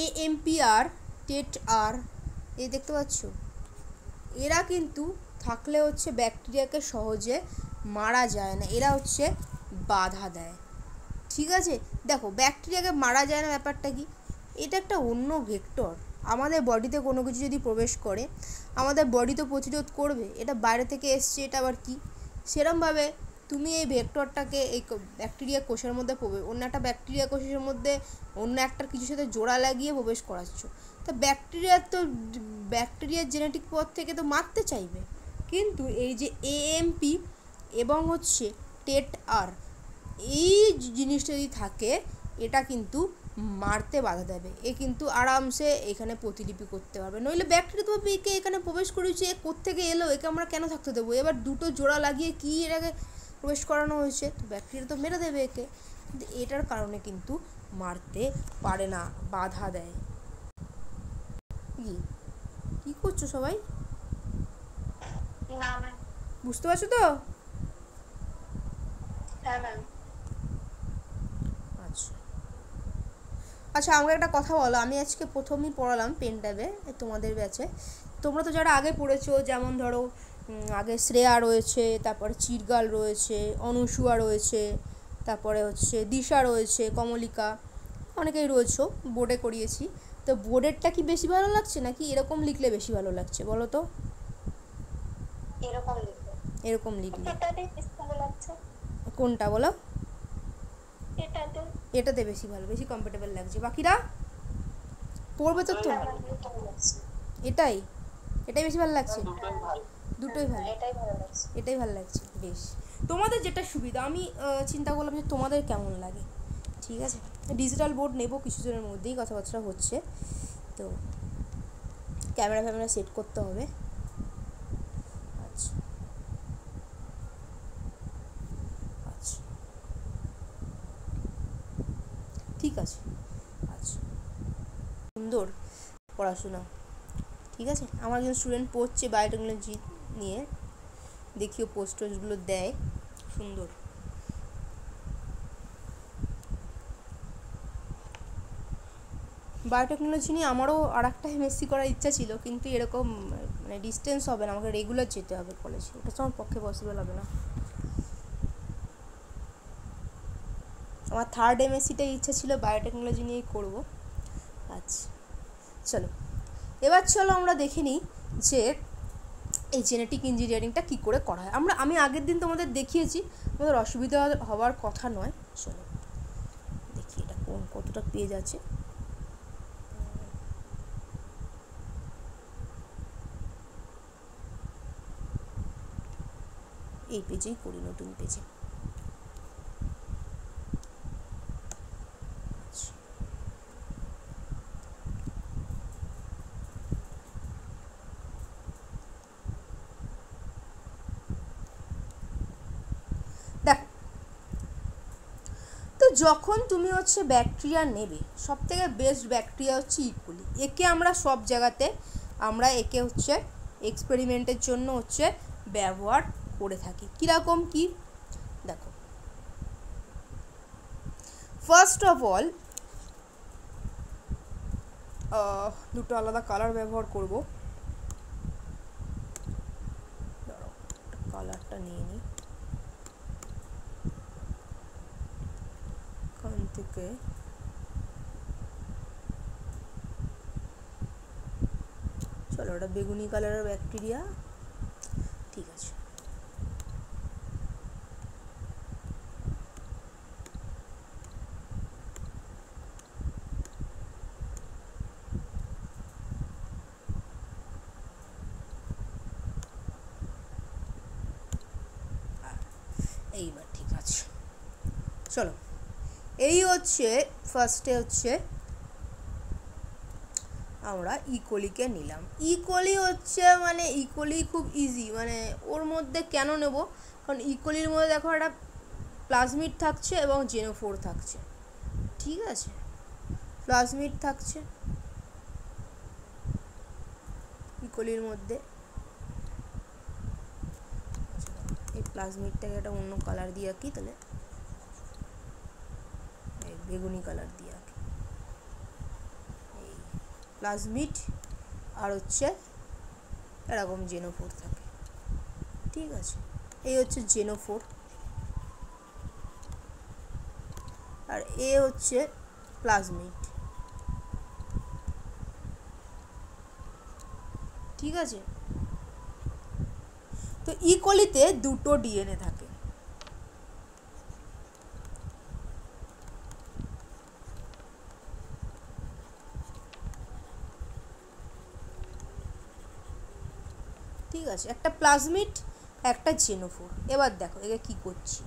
AMPR, TET-R, এই দেখতে পাচ্ছ, এরা কিন্তু থাকলে হচ্ছে ব্যাকটেরিয়াকে সহজে মারা যায় না, এরা হচ্ছে বাধা দেয়, ঠিক আছে। দেখো ব্যাকটেরিয়াকে মারা যায় না ব্যাপারটা কি, এটা একটা অন্য ভেক্টর, আমাদের বডিতে কোনো কিছু যদি প্রবেশ করে আমাদের বডি তো প্রতিরোধ করবে, এটা বাইরে থেকে এসছে, এটা আবার কি, সেরমভাবে তুমি এই ভেক্টরটাকে এই ব্যাকটেরিয়া কোষের মধ্যে অন্য একটা ব্যাকটেরিয়া কোষের মধ্যে অন্য একটা কিছুর সাথে জোড়া লাগিয়ে প্রবেশ করাচ্ছ, তা ব্যাকটেরিয়ার জেনেটিক পথ থেকে তো মারতে চাইবে, কিন্তু এই যে AMP এবং হচ্ছে TET-R, এই জিনিসটা যদি থাকে এটা কিন্তু মারতে বাধা দেবে, এ কিন্তু আরামসে এখানে প্রতিলিপি করতে পারবে, নইলে ব্যাকটেরিয়া তো একে এখানে প্রবেশ করেছে, এ কোত্থেকে এলো, একে আমরা কেন থাকতে দেবো, এবার দুটো জোড়া লাগিয়ে কি এটাকে প্রবেশ করানো হয়েছে, তো ব্যাকটেরিয়া তো মেরে দেবে একে, কিন্তু এটার কারণে কিন্তু মারতে পারে না, বাধা দেয়। কি করছো সবাই, বুঝতে পারছো তো? হ্যাঁ ম্যাম। আচ্ছা আমাকে একটা কথা বলো, আমি আজকে প্রথমেই পড়ালাম পেন ট্যাবে তোমাদের ব্যাচে, তোমরা তো যারা আগে পড়েছো, যেমন ধরো আগে শ্রেয়া রয়েছে, তারপরে চিরগাল রয়েছে, অনুসুয়া রয়েছে, তারপরে হচ্ছে দিশা রয়েছে, কমলিকা, অনেকেই রয়েছো, বোর্ডে করিয়েছি, তো বোর্ডেরটা কি বেশি ভালো লাগছে নাকি এরকম লিখলে বেশি ভালো লাগছে বলো তো? এরকম লিখলে কোনটা বলো? এটাতে বেশি ভালো, বেশি কমফোর্টেবল লাগছে, বাকিরা পড়বে তো এটাই বেশি ভালো লাগছে, দুটোই ভালো, এটাই ভালো লাগছে, বেশ তোমাদের যেটা সুবিধা, আমি চিন্তা করলাম যে তোমাদের কেমন লাগে, ঠিক আছে। ডিজিটাল বোর্ড নেব কিছুদিনের মধ্যেই, কথাবার্তা হচ্ছে, তো ক্যামেরা সেট করতে হবে। আচ্ছা আচ্ছা ঠিক আছে, আচ্ছা সুন্দর পড়াশোনা, ঠিক আছে। আমার একজন স্টুডেন্ট পড়ছে বায়োটেকনোলজি নিয়ে, দেখিও পোস্টারগুলো দেয় সুন্দর। বায়োটেকনোলজি নিয়ে আমারও আর একটা MSc করার ইচ্ছা ছিল, কিন্তু এরকম মানে ডিস্টেন্স হবে না, আমাকে রেগুলার যেতে হবে কলেজে, ওটা তো আমার পক্ষে পসিবল হবে না। আমার থার্ড MScটাই ইচ্ছা ছিল বায়োটেকনোলজি নিয়েই করব। আচ্ছা চলো, এবার চলো আমরা দেখে নিই যে এই জেনেটিক ইঞ্জিনিয়ারিংটা কী করে করা হয়। আমি আগের দিন তোমাদের দেখিয়েছি, তোমাদের অসুবিধা হওয়ার কথা নয়। চলো দেখি এটা কতটা পেজ আছে। এই পেজেই করি, নতুন পেজে। দেখো তো যখন তুমি হচ্ছে ব্যাকটেরিয়া নেবে, সবথেকে বেস্ট ব্যাকটেরিয়া হচ্ছে ইকোলি। একে আমরা সব জায়গাতে একে হচ্ছে এক্সপেরিমেন্টের জন্য হচ্ছে ব্যবহার করে থাকি। কীরকম কি দেখো, ফার্স্ট অফ অল দুটো আলাদা কালার ব্যবহার করব। কালারটা নিয়ে নিই এখান থেকে। চলো, ওটা বেগুনি কালারের ব্যাকটেরিয়া, ঠিক আছে। এইবার ঠিক আছে, চলো। এই হচ্ছে ফার্স্টে হচ্ছে আমরা ইকোলিকে নিলাম। ইকোলি হচ্ছে মানে ইকোলি খুব ইজি, মানে ওর মধ্যে কেন নেব, কারণ ইকোলির মধ্যে দেখো একটা প্লাজমিড থাকছে এবং জেনোফোর থাকছে, ঠিক আছে। প্লাজমিড থাকছে ইকোলির মধ্যে। এই প্লাজমিডটাকে একটা অন্য কালার দিয়ে আঁকি, তাহলে বেগুনি কালার দিয়ে আঁকি। এই প্লাজমিড আর হচ্ছে এরকম জেনোফোর থাকে, ঠিক আছে। এই হচ্ছে জেনোফোর, আর এ হচ্ছে প্লাজমিড, ঠিক আছে। তো ইকোলিতে দুটো ডিএনএ থাকে, ঠিক আছে, একটা প্লাজমিড একটা জেনোফোর। এবার দেখো একে কি করছি,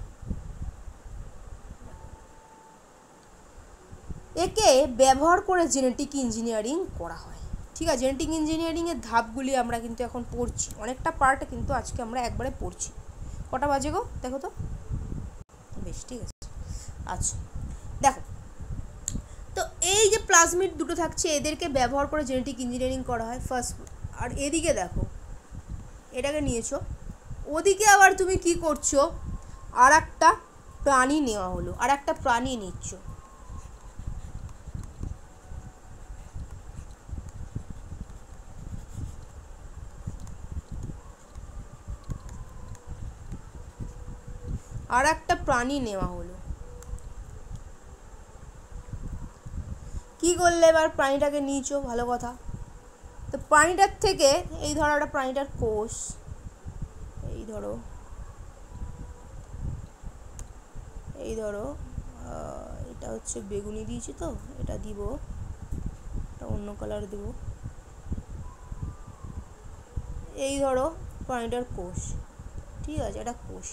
একে ব্যবহার করে জেনেটিক ইঞ্জিনিয়ারিং করা হয়, ঠিক আছে। জেনেটিক ইঞ্জিনিয়ারিংয়ের ধাপগুলি আমরা কিন্তু এখন পড়ছি, অনেকটা পার্ট কিন্তু আজকে আমরা একবারে পড়ছি। কটা বাজে গো দেখো তো, বেশ, ঠিক আছে। আচ্ছা দেখো, তো এই যে প্লাজমিড দুটো থাকছে, এদেরকে ব্যবহার করে জেনেটিক ইঞ্জিনিয়ারিং করা হয় ফার্স্ট। আর এদিকে দেখো, এটাকে নিয়েছো, ওদিকে আবার তুমি কি করছো, আর একটা প্রাণী নেওয়া হলো, আর একটা প্রাণী নিচ্ছ, আর একটা প্রাণী নেওয়া হলো। কি করলে এবার প্রাণীটাকে নিয়েছো, ভালো কথা। তো প্রাণীটার থেকে এই ধরো একটা প্রাণীটার কোষ, এই ধরো এটা হচ্ছে বেগুনি দিয়েছি, তো এটা দিব, এটা অন্য কালার দেব। এই ধরো প্রাণীটার কোষ, ঠিক আছে, এটা কোষ।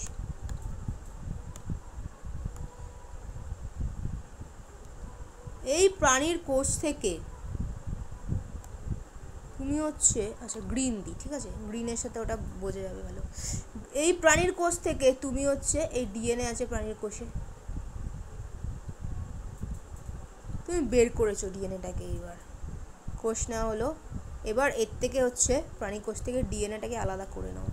এই প্রাণীর কোষ থেকে তুমি হচ্ছে, আচ্ছা গ্রিন দিই, ঠিক আছে, গ্রিনের সাথে ওটা বোঝা যাবে ভালো। এই প্রাণীর কোষ থেকে তুমি হচ্ছে, এই ডিএনএ আছে প্রাণীর কোষে, তুমি বের করেছো ডিএনএটাকে। এইবার কোষ নেওয়া হলো, এবার এর থেকে হচ্ছে প্রাণী কোষ থেকে ডিএনএটাকে আলাদা করে নাও।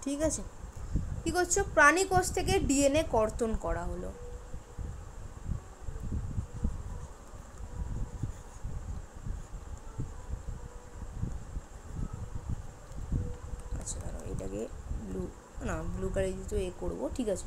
ঠিক আছে, কি করছো, প্রাণী কোষ থেকে ডিএনএ কর্তন করা হলো। আচ্ছা দাঁড়াও, এটাকে ব্লু কালার দিয়ে তো এ করবো, ঠিক আছে।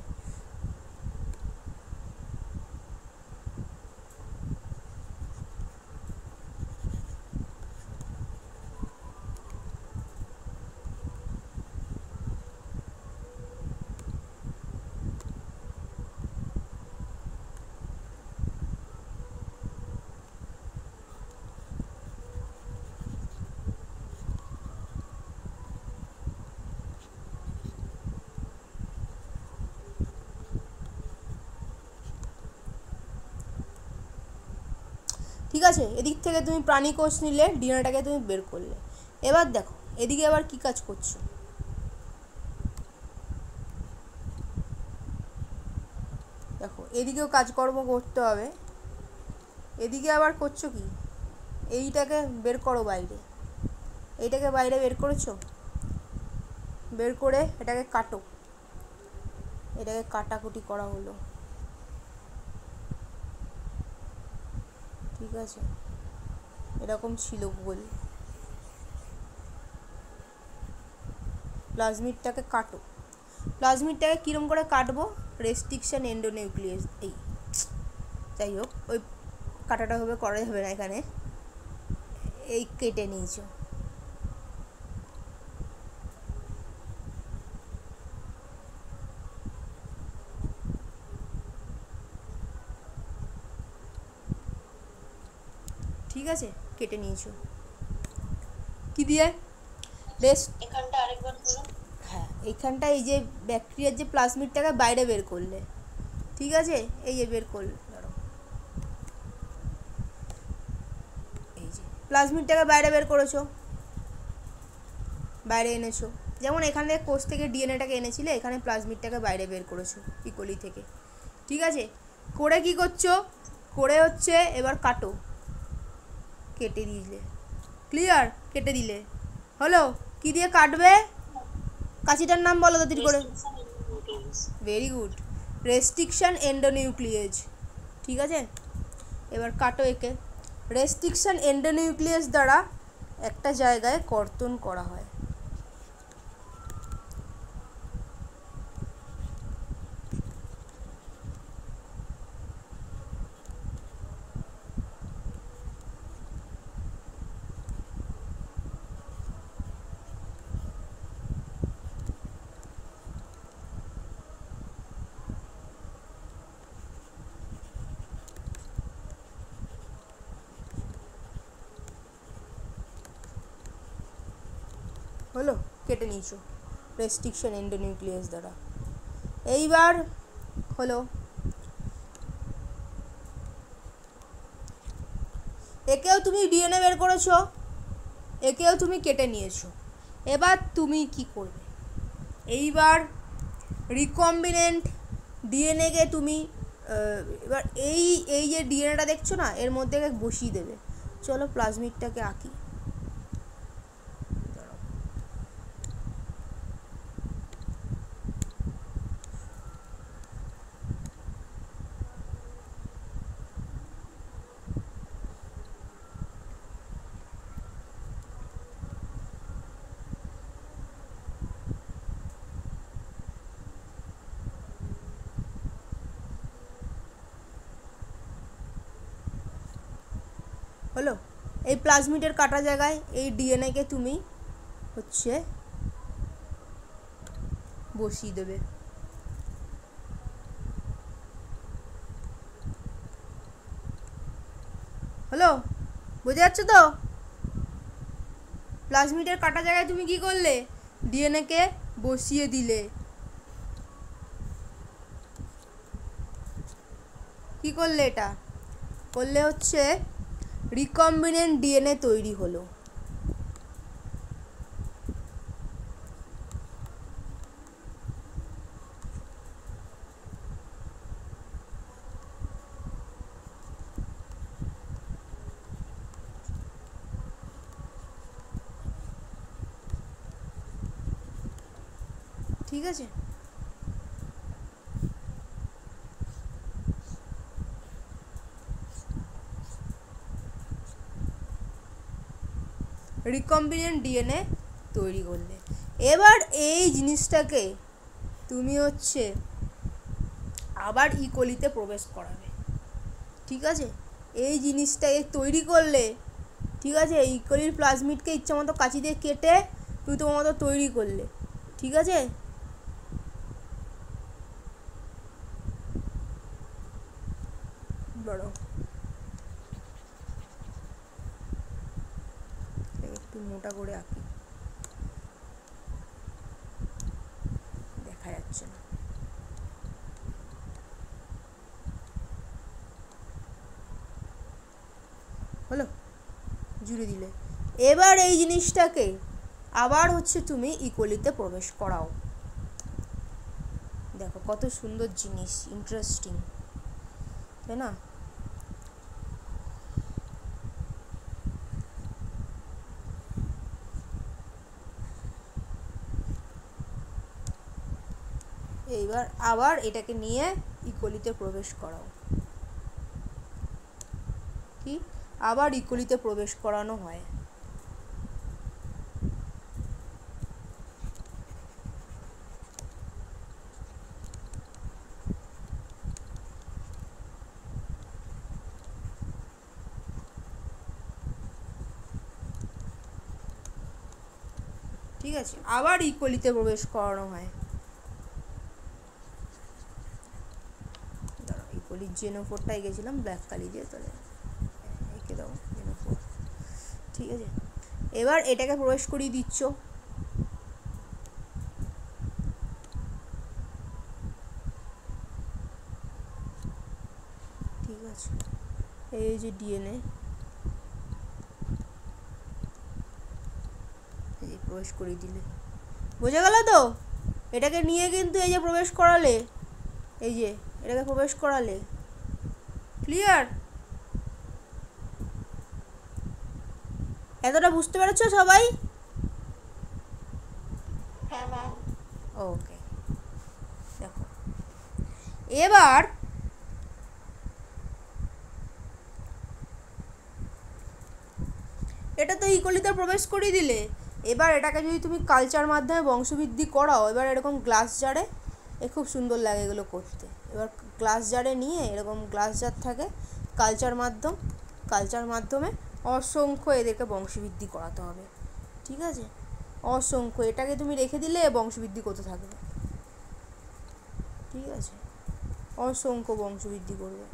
ঠিক আছে, এদিক থেকে তুমি প্রাণী কোষ নিলে, ডিএনএটাকে তুমি বের করলে। এবার দেখো এদিকে আবার কি কাজ করছো, দেখো এদিকেও কাজকর্ম করতে হবে। এদিকে আবার করছো কি, এইটাকে বের করো বাইরে, এইটাকে বাইরে বের করেছো, বের করে এটাকে কাটো, এটাকে কাটাকুটি করা হলো। ঠিক আছে, এরকম ছিল গোল। প্লাজমিডটাকে কাটো, প্লাজমিডটাকে কীরকম করে কাটবো, রেস্ট্রিকশন এন্ডোনিউক্লিয়াস, এই যাই হোক ওই কাটাটা হবে করা যাবে না এখানে, এই কেটে নিয়েছো। ঠিক আছে, কেটে নিয়েছো কি দিয়ে, এখানটা আরেকবার বলো। হ্যাঁ এইখানটা এই যে ব্যাকটেরিয়ার যে প্লাজমিডটাকে বাইরে বের করলে, ঠিক আছে, এই যে বের করলে, ধরো এই যে প্লাজমিডটাকে বাইরে বের করেছো, বাইরে এনেছো, যেমন এখানে কোষ থেকে ডিএনএটাকে এনেছিলে, এখানে প্লাজমিডটাকে বাইরে বের করেছো ইকোলি থেকে। ঠিক আছে, করে কি করছো, করে হচ্ছে এবার কাটো, কেটে দিলে, ক্লিয়ার, কেটে দিলে হলো। কি দিয়ে কাটবে, কাঁচিটার নাম বলো তাড়াতাড়ি করে। Very good, restriction endonuclease. ঠিক আছে, এবার কাটো একে। রেস্ট্রিকশন এন্ডোনিউক্লিয়াস দ্বারা একটা জায়গায় কর্তন করা হয়। হলো, কেটে নিয়েছো রেস্ট্রিকশন এন্ডোনিউক্লিয়াস দ্বারা। এইবার হলো, একেও তুমি ডিএনএ বের করেছো, একেও তুমি কেটে নিয়েছো। এবার তুমি কি করবে, এইবার রিকম্বিনেন্ট ডিএনএকে তুমি এবার এই এই যে ডিএনএটা দেখছো না, এর মধ্যে বসিয়ে দেবে। চলো প্লাজমিডটাকে আঁকি। হলো, এই প্লাজমিডের কাটা জায়গায় এই ডিএনএকে তুমি হচ্ছে বসিয়ে দেবে। হলো, বুঝে যাচ্ছে তো, প্লাজমিডের কাটা জায়গায় তুমি কি করলে, ডিএনএকে বসিয়ে দিলে। কি করলে, এটা করলে হচ্ছে রিকম্বিনেন্ট ডিএনএ তৈরি হলো। ঠিক আছে, রিকম্বিনেন্ট ডিএনএ তৈরি করলে। এবার এই জিনিসটাকে তুমি হচ্ছে আবার ইকোলিতে প্রবেশ করাবে। ঠিক আছে, এই জিনিসটাকে তৈরি করলে, ঠিক আছে, ইকোলির প্লাজমিডকে ইচ্ছা মতো কাঁচি দিয়ে কেটে তুমি তোমার মতো তৈরি করলে। ঠিক আছে, বড় একটু মোটা করে আঁকি, দেখা যাচ্ছে না। জুড়ে দিলে। এবার এই জিনিসটাকে আবার হচ্ছে তুমি ইকোলিতে প্রবেশ করাও। দেখো কত সুন্দর জিনিস, ইন্টারেস্টিং, তাই না? এইবার আবার এটাকে নিয়ে ইকোলিতে প্রবেশ করাও। কি আবার ইকোলিতে প্রবেশ করানো হয়। ঠিক আছে, আবার ইকোলিতে প্রবেশ করানো হয়। দাঁড়াও, ইকোলির জেনোফোরটাই গেছিলাম ব্ল্যাক কালি দিয়ে, তাহলে এঁকে দাও জেনোফোর। ঠিক আছে, এবার এটাকে প্রবেশ করিয়ে দিচ্ছ। ঠিক আছে, এই যে ডিএনএ প্রবেশ করিয়ে দিলে, বোঝা গেল তো? এটাকে নিয়ে কিন্তু এই যে প্রবেশ করালে, এই যে এটাকে প্রবেশ করালে, ক্লিয়ার? এতটা বুঝতে পেরেছো সবাই? হ্যাঁ ম্যাম। ওকে, দেখো এবার এটা তো ইকোলিতে প্রবেশ করিয়ে দিলে। এবার এটাকে যদি তুমি কালচার মাধ্যমে বংশবৃদ্ধি করাও, এবার এরকম গ্লাস জারে, খুব সুন্দর লাগে এগুলো করতে। এবার গ্লাস জারে নিয়ে, এরকম গ্লাস জার থাকে, কালচার মাধ্যমে অসংখ্য এদেরকে বংশবৃদ্ধি করাতে হবে। ঠিক আছে, অসংখ্য, এটাকে তুমি রেখে দিলে বংশবৃদ্ধি করতে থাকবে। ঠিক আছে, অসংখ্য বংশবৃদ্ধি করবে।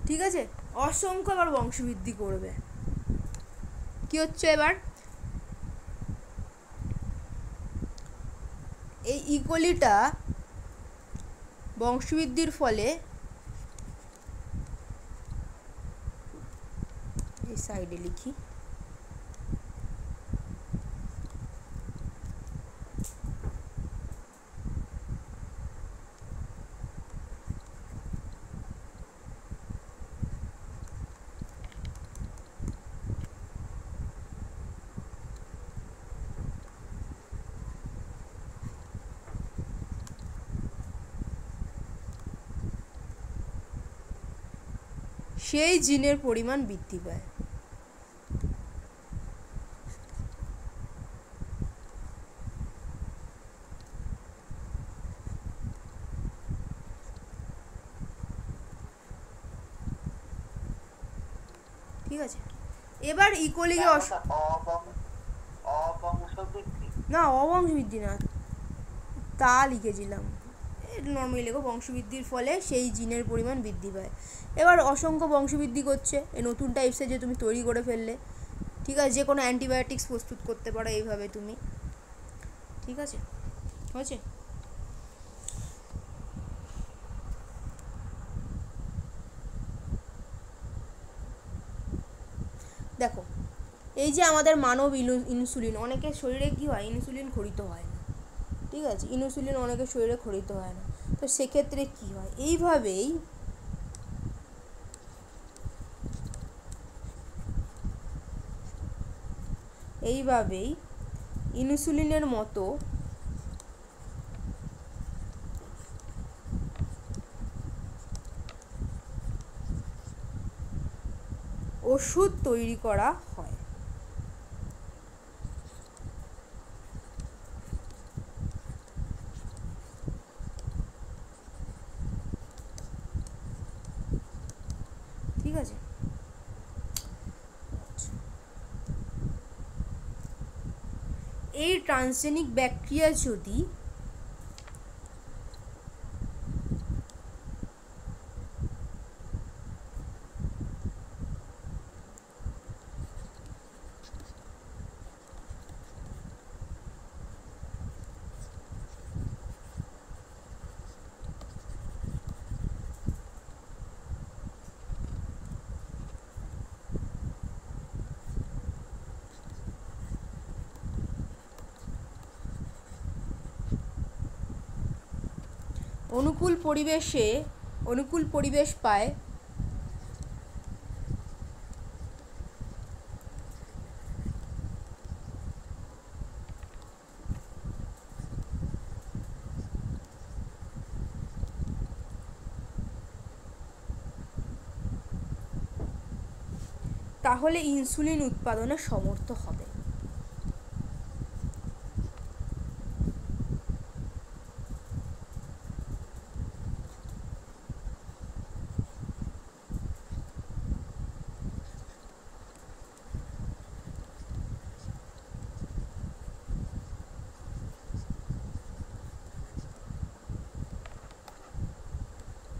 ঠিক আছে, অসংখ্য আবার বংশবৃদ্ধি করবে। কি হচ্ছে এবার, এই ইকোলিটা বংশবৃদ্ধির ফলে, এই সাইডে লিখি, সেই জিনের পরিমাণ বৃদ্ধি পায়। ঠিক আছে, এবার ইকোলিকে না, অবংশবৃদ্ধি না, তা লিখেছিলাম, নর্মালি লেখো, বংশবৃদ্ধির ফলে সেই জিনের পরিমাণ বৃদ্ধি পায়। এবার অসংখ্য বংশবৃদ্ধি করছে, এই নতুন টাইপসের যে তুমি তৈরি করে ফেললে। ঠিক আছে, যে কোনো অ্যান্টিবায়োটিক্স প্রস্তুত করতে পারো এইভাবে তুমি। ঠিক আছে, হয়েছে? দেখো, এই যে আমাদের মানব ইনসুলিন, অনেকের শরীরে কি হয়, ইনসুলিন ক্ষরিত হয় না। ঠিক আছে, ইনসুলিন অনেকের শরীরে ক্ষরিত হয় না। তো সেক্ষেত্রে কি হয়, এইভাবেই ইনসুলিনের মতো ওষুধ তৈরি করা হয়। আছে। এই ট্রান্সজেনিক ব্যাকটেরিয়া যদি অনুকূল পরিবেশ পায়, তাহলে ইনসুলিন উৎপাদনে সমর্থ হবে।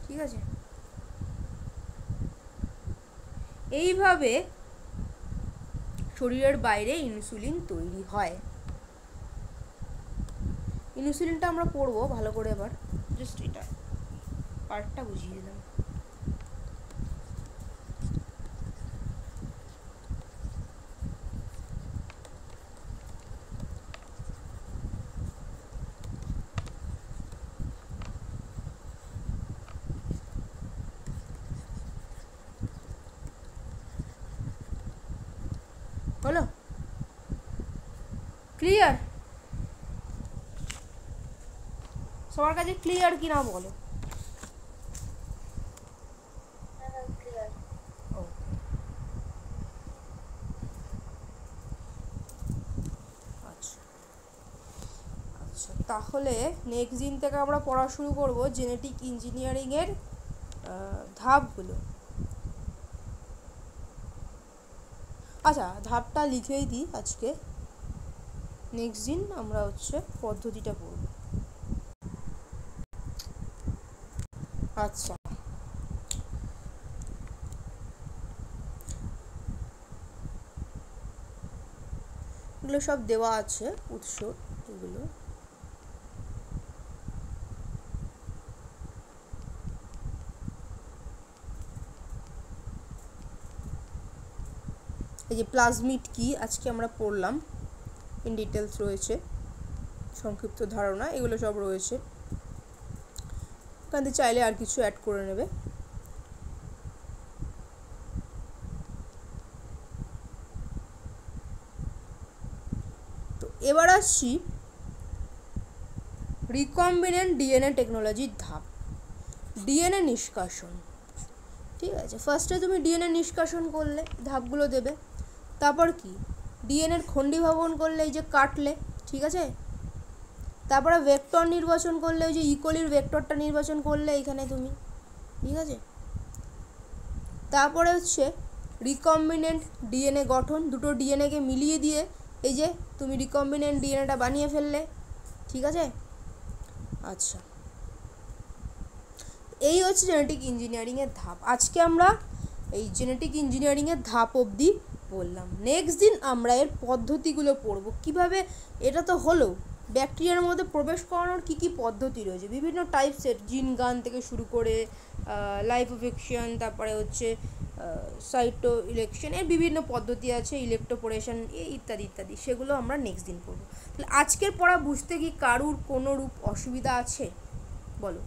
ঠিক আছে, এইভাবে শরীরের বাইরে ইনসুলিন তৈরি হয়। ইনসুলিনটা আমরা পড়বো ভালো করে, এবার জাস্ট এটা পার্টটা বুঝিয়ে দিলাম। হলো ক্লিয়ার? সবার কাছে ক্লিয়ার কি না বলো? আচ্ছা আচ্ছা, তাহলে নেক্সট দিন থেকে আমরা পড়া শুরু করব জেনেটিক ইঞ্জিনিয়ারিংয়ের ধাপগুলো। আচ্ছা, ধাপটা লিখেই দিই আজকে, নেক্সট দিন আমরা হচ্ছে পদ্ধতিটা পড়ব। আচ্ছা, এগুলো সব দেওয়া আছে উৎস, এগুলো এই যে প্লাজমিড কি আজকে আমরা পড়লাম, ইন ডিটেলস রয়েছে, সংক্ষিপ্ত ধারণা এগুলো সব রয়েছে, ওখান থেকে চাইলে আর কিছু অ্যাড করে নেবে। তো এবার আসছি রিকম্বিনেন্ট ডিএনএ টেকনোলজির ধাপ, ডিএনএ নিষ্কাশন। ঠিক আছে, ফার্স্টে তুমি ডিএনএ নিষ্কাশন করলে, ধাপগুলো দেবে। তারপর কি, ডিএনএর খণ্ডীভবন করলে, এই যে কাটলে, ঠিক আছে। তারপরে ভেক্টর নির্বাচন করলে, ওই যে ইকোলির ভেক্টরটা নির্বাচন করলে এইখানে তুমি, ঠিক আছে। তারপরে হচ্ছে রিকম্বিনেন্ট ডিএনএ গঠন, দুটো ডিএনএকে মিলিয়ে দিয়ে এই যে তুমি রিকম্বিনেন্ট ডিএনএটা বানিয়ে ফেললে, ঠিক আছে। আচ্ছা, এই হচ্ছে জেনেটিক ইঞ্জিনিয়ারিংয়ের ধাপ। আজকে আমরা এই জেনেটিক ইঞ্জিনিয়ারিংয়ের ধাপ অবধি বললাম। নেক্সট দিন আমরা এর পদ্ধতিগুলো পড়ব, কিভাবে, এটা তো হলো ব্যাকটেরিয়ার মধ্যে প্রবেশ করানোর কী কী পদ্ধতি রয়েছে, বিভিন্ন টাইপসের, জিন গান থেকে শুরু করে লাইফোফিকশন, তারপরে হচ্ছে সাইটো ইলেকশন, এর বিভিন্ন পদ্ধতি আছে, ইলেকট্রোপোরেশন ইত্যাদি ইত্যাদি, সেগুলো আমরা নেক্সট দিন পড়ব। তাহলে আজকের পড়া বুঝতে কি কারুর কোনো রূপ অসুবিধা আছে বলো?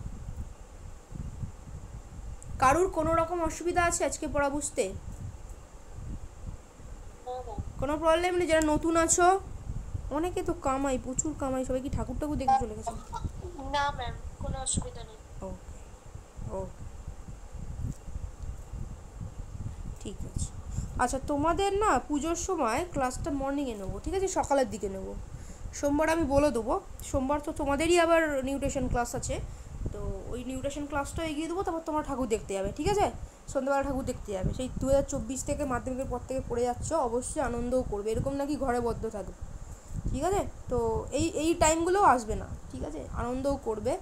কারুর কোনো রকম অসুবিধা আছে আজকে পড়া বুঝতে? কোনো প্রবলেম নেই? যারা নতুন আছো, অনেকে তো কামাই, প্রচুর কামাই, সবাই কি ঠাকুর ঠাকুর দেখতে চলে গেছে? না ম্যাম, কোনো অসুবিধা নেই। ওকে ওকে, ঠিক আছে। আচ্ছা, তোমাদের না পুজোর সময় ক্লাসটা মর্নিংয়ে নেবো, ঠিক আছে, সকালের দিকে নেবো। সোমবার আমি বলে দেবো, সোমবার তো তোমাদেরই আবার নিউট্রিশন ক্লাস আছে, তো ওই নিউট্রিশন ক্লাসটা এগিয়ে দেবো, তারপর তোমরা ঠাকুর দেখতে যাবে, ঠিক আছে? সন্ধ্যাবেলা ঠাকুর দেখতে যাবে, সেই 2024 থেকে মাধ্যমিকের পর থেকে পড়ে যাচ্ছ, অবশ্যই আনন্দও করবে, এরকম নাকি ঘরে বদ্ধ থাকবে, ঠিক আছে? তো এই টাইমগুলোও আসবে না, ঠিক আছে? আনন্দও করবে,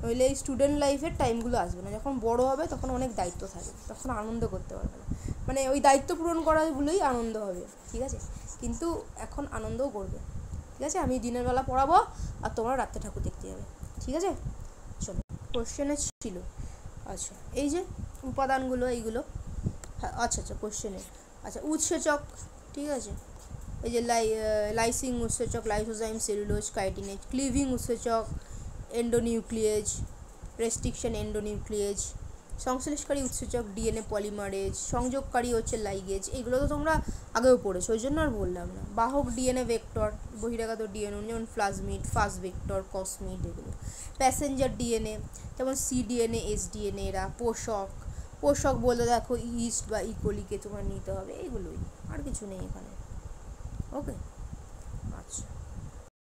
নইলে এই স্টুডেন্ট লাইফের টাইমগুলো আসবে না। যখন বড় হবে তখন অনেক দায়িত্ব থাকবে, তখন আনন্দ করতে পারবে না, মানে ওই দায়িত্ব পূরণ করাগুলোই আনন্দ হবে, ঠিক আছে? কিন্তু এখন আনন্দও করবে, ঠিক আছে? আমি দিনের বেলা পড়াবো আর তোমরা রাত্রে ঠাকুর দেখতে যাবে, ঠিক আছে? চলো, কোশ্চেনে ছিল, আচ্ছা এই যে উপাদানগুলো এইগুলো, হ্যাঁ আচ্ছা কোশ্চেনে, আচ্ছা উৎসেচক, ঠিক আছে? এই যে লাইসিং উৎসেচক, লাইসোজাইম, সেলুলোজ, কাইটিনেজ, ক্লিভিং উৎসেচক, এন্ডোনিউক্লিয়েজ, রেস্ট্রিকশন এন্ডোনিউক্লিয়েজ, সংশ্লেষকারী উৎসেচক ডিএনএ পলিমারেজ, সংযোগকারী হচ্ছে লাইগেজ, এগুলো তো তোমরা আগেও পড়েছো, ওই জন্য আর বললাম না। বাহক ডিএনএ ভেক্টর, বহিরাগত ডিএনএ যেমন প্লাজমিড, ফাস্ট ভেক্টর, কসমিড, এগুলো। প্যাসেঞ্জার ডিএনএ যেমন সিডিএনএ, এসডিএনএ, এরা। পোষক বলতে দেখো ইস্ট বা ইকোলিকে তোমার নিতে হবে, এইগুলোই, আর কিছু নেই এখানে, ওকে।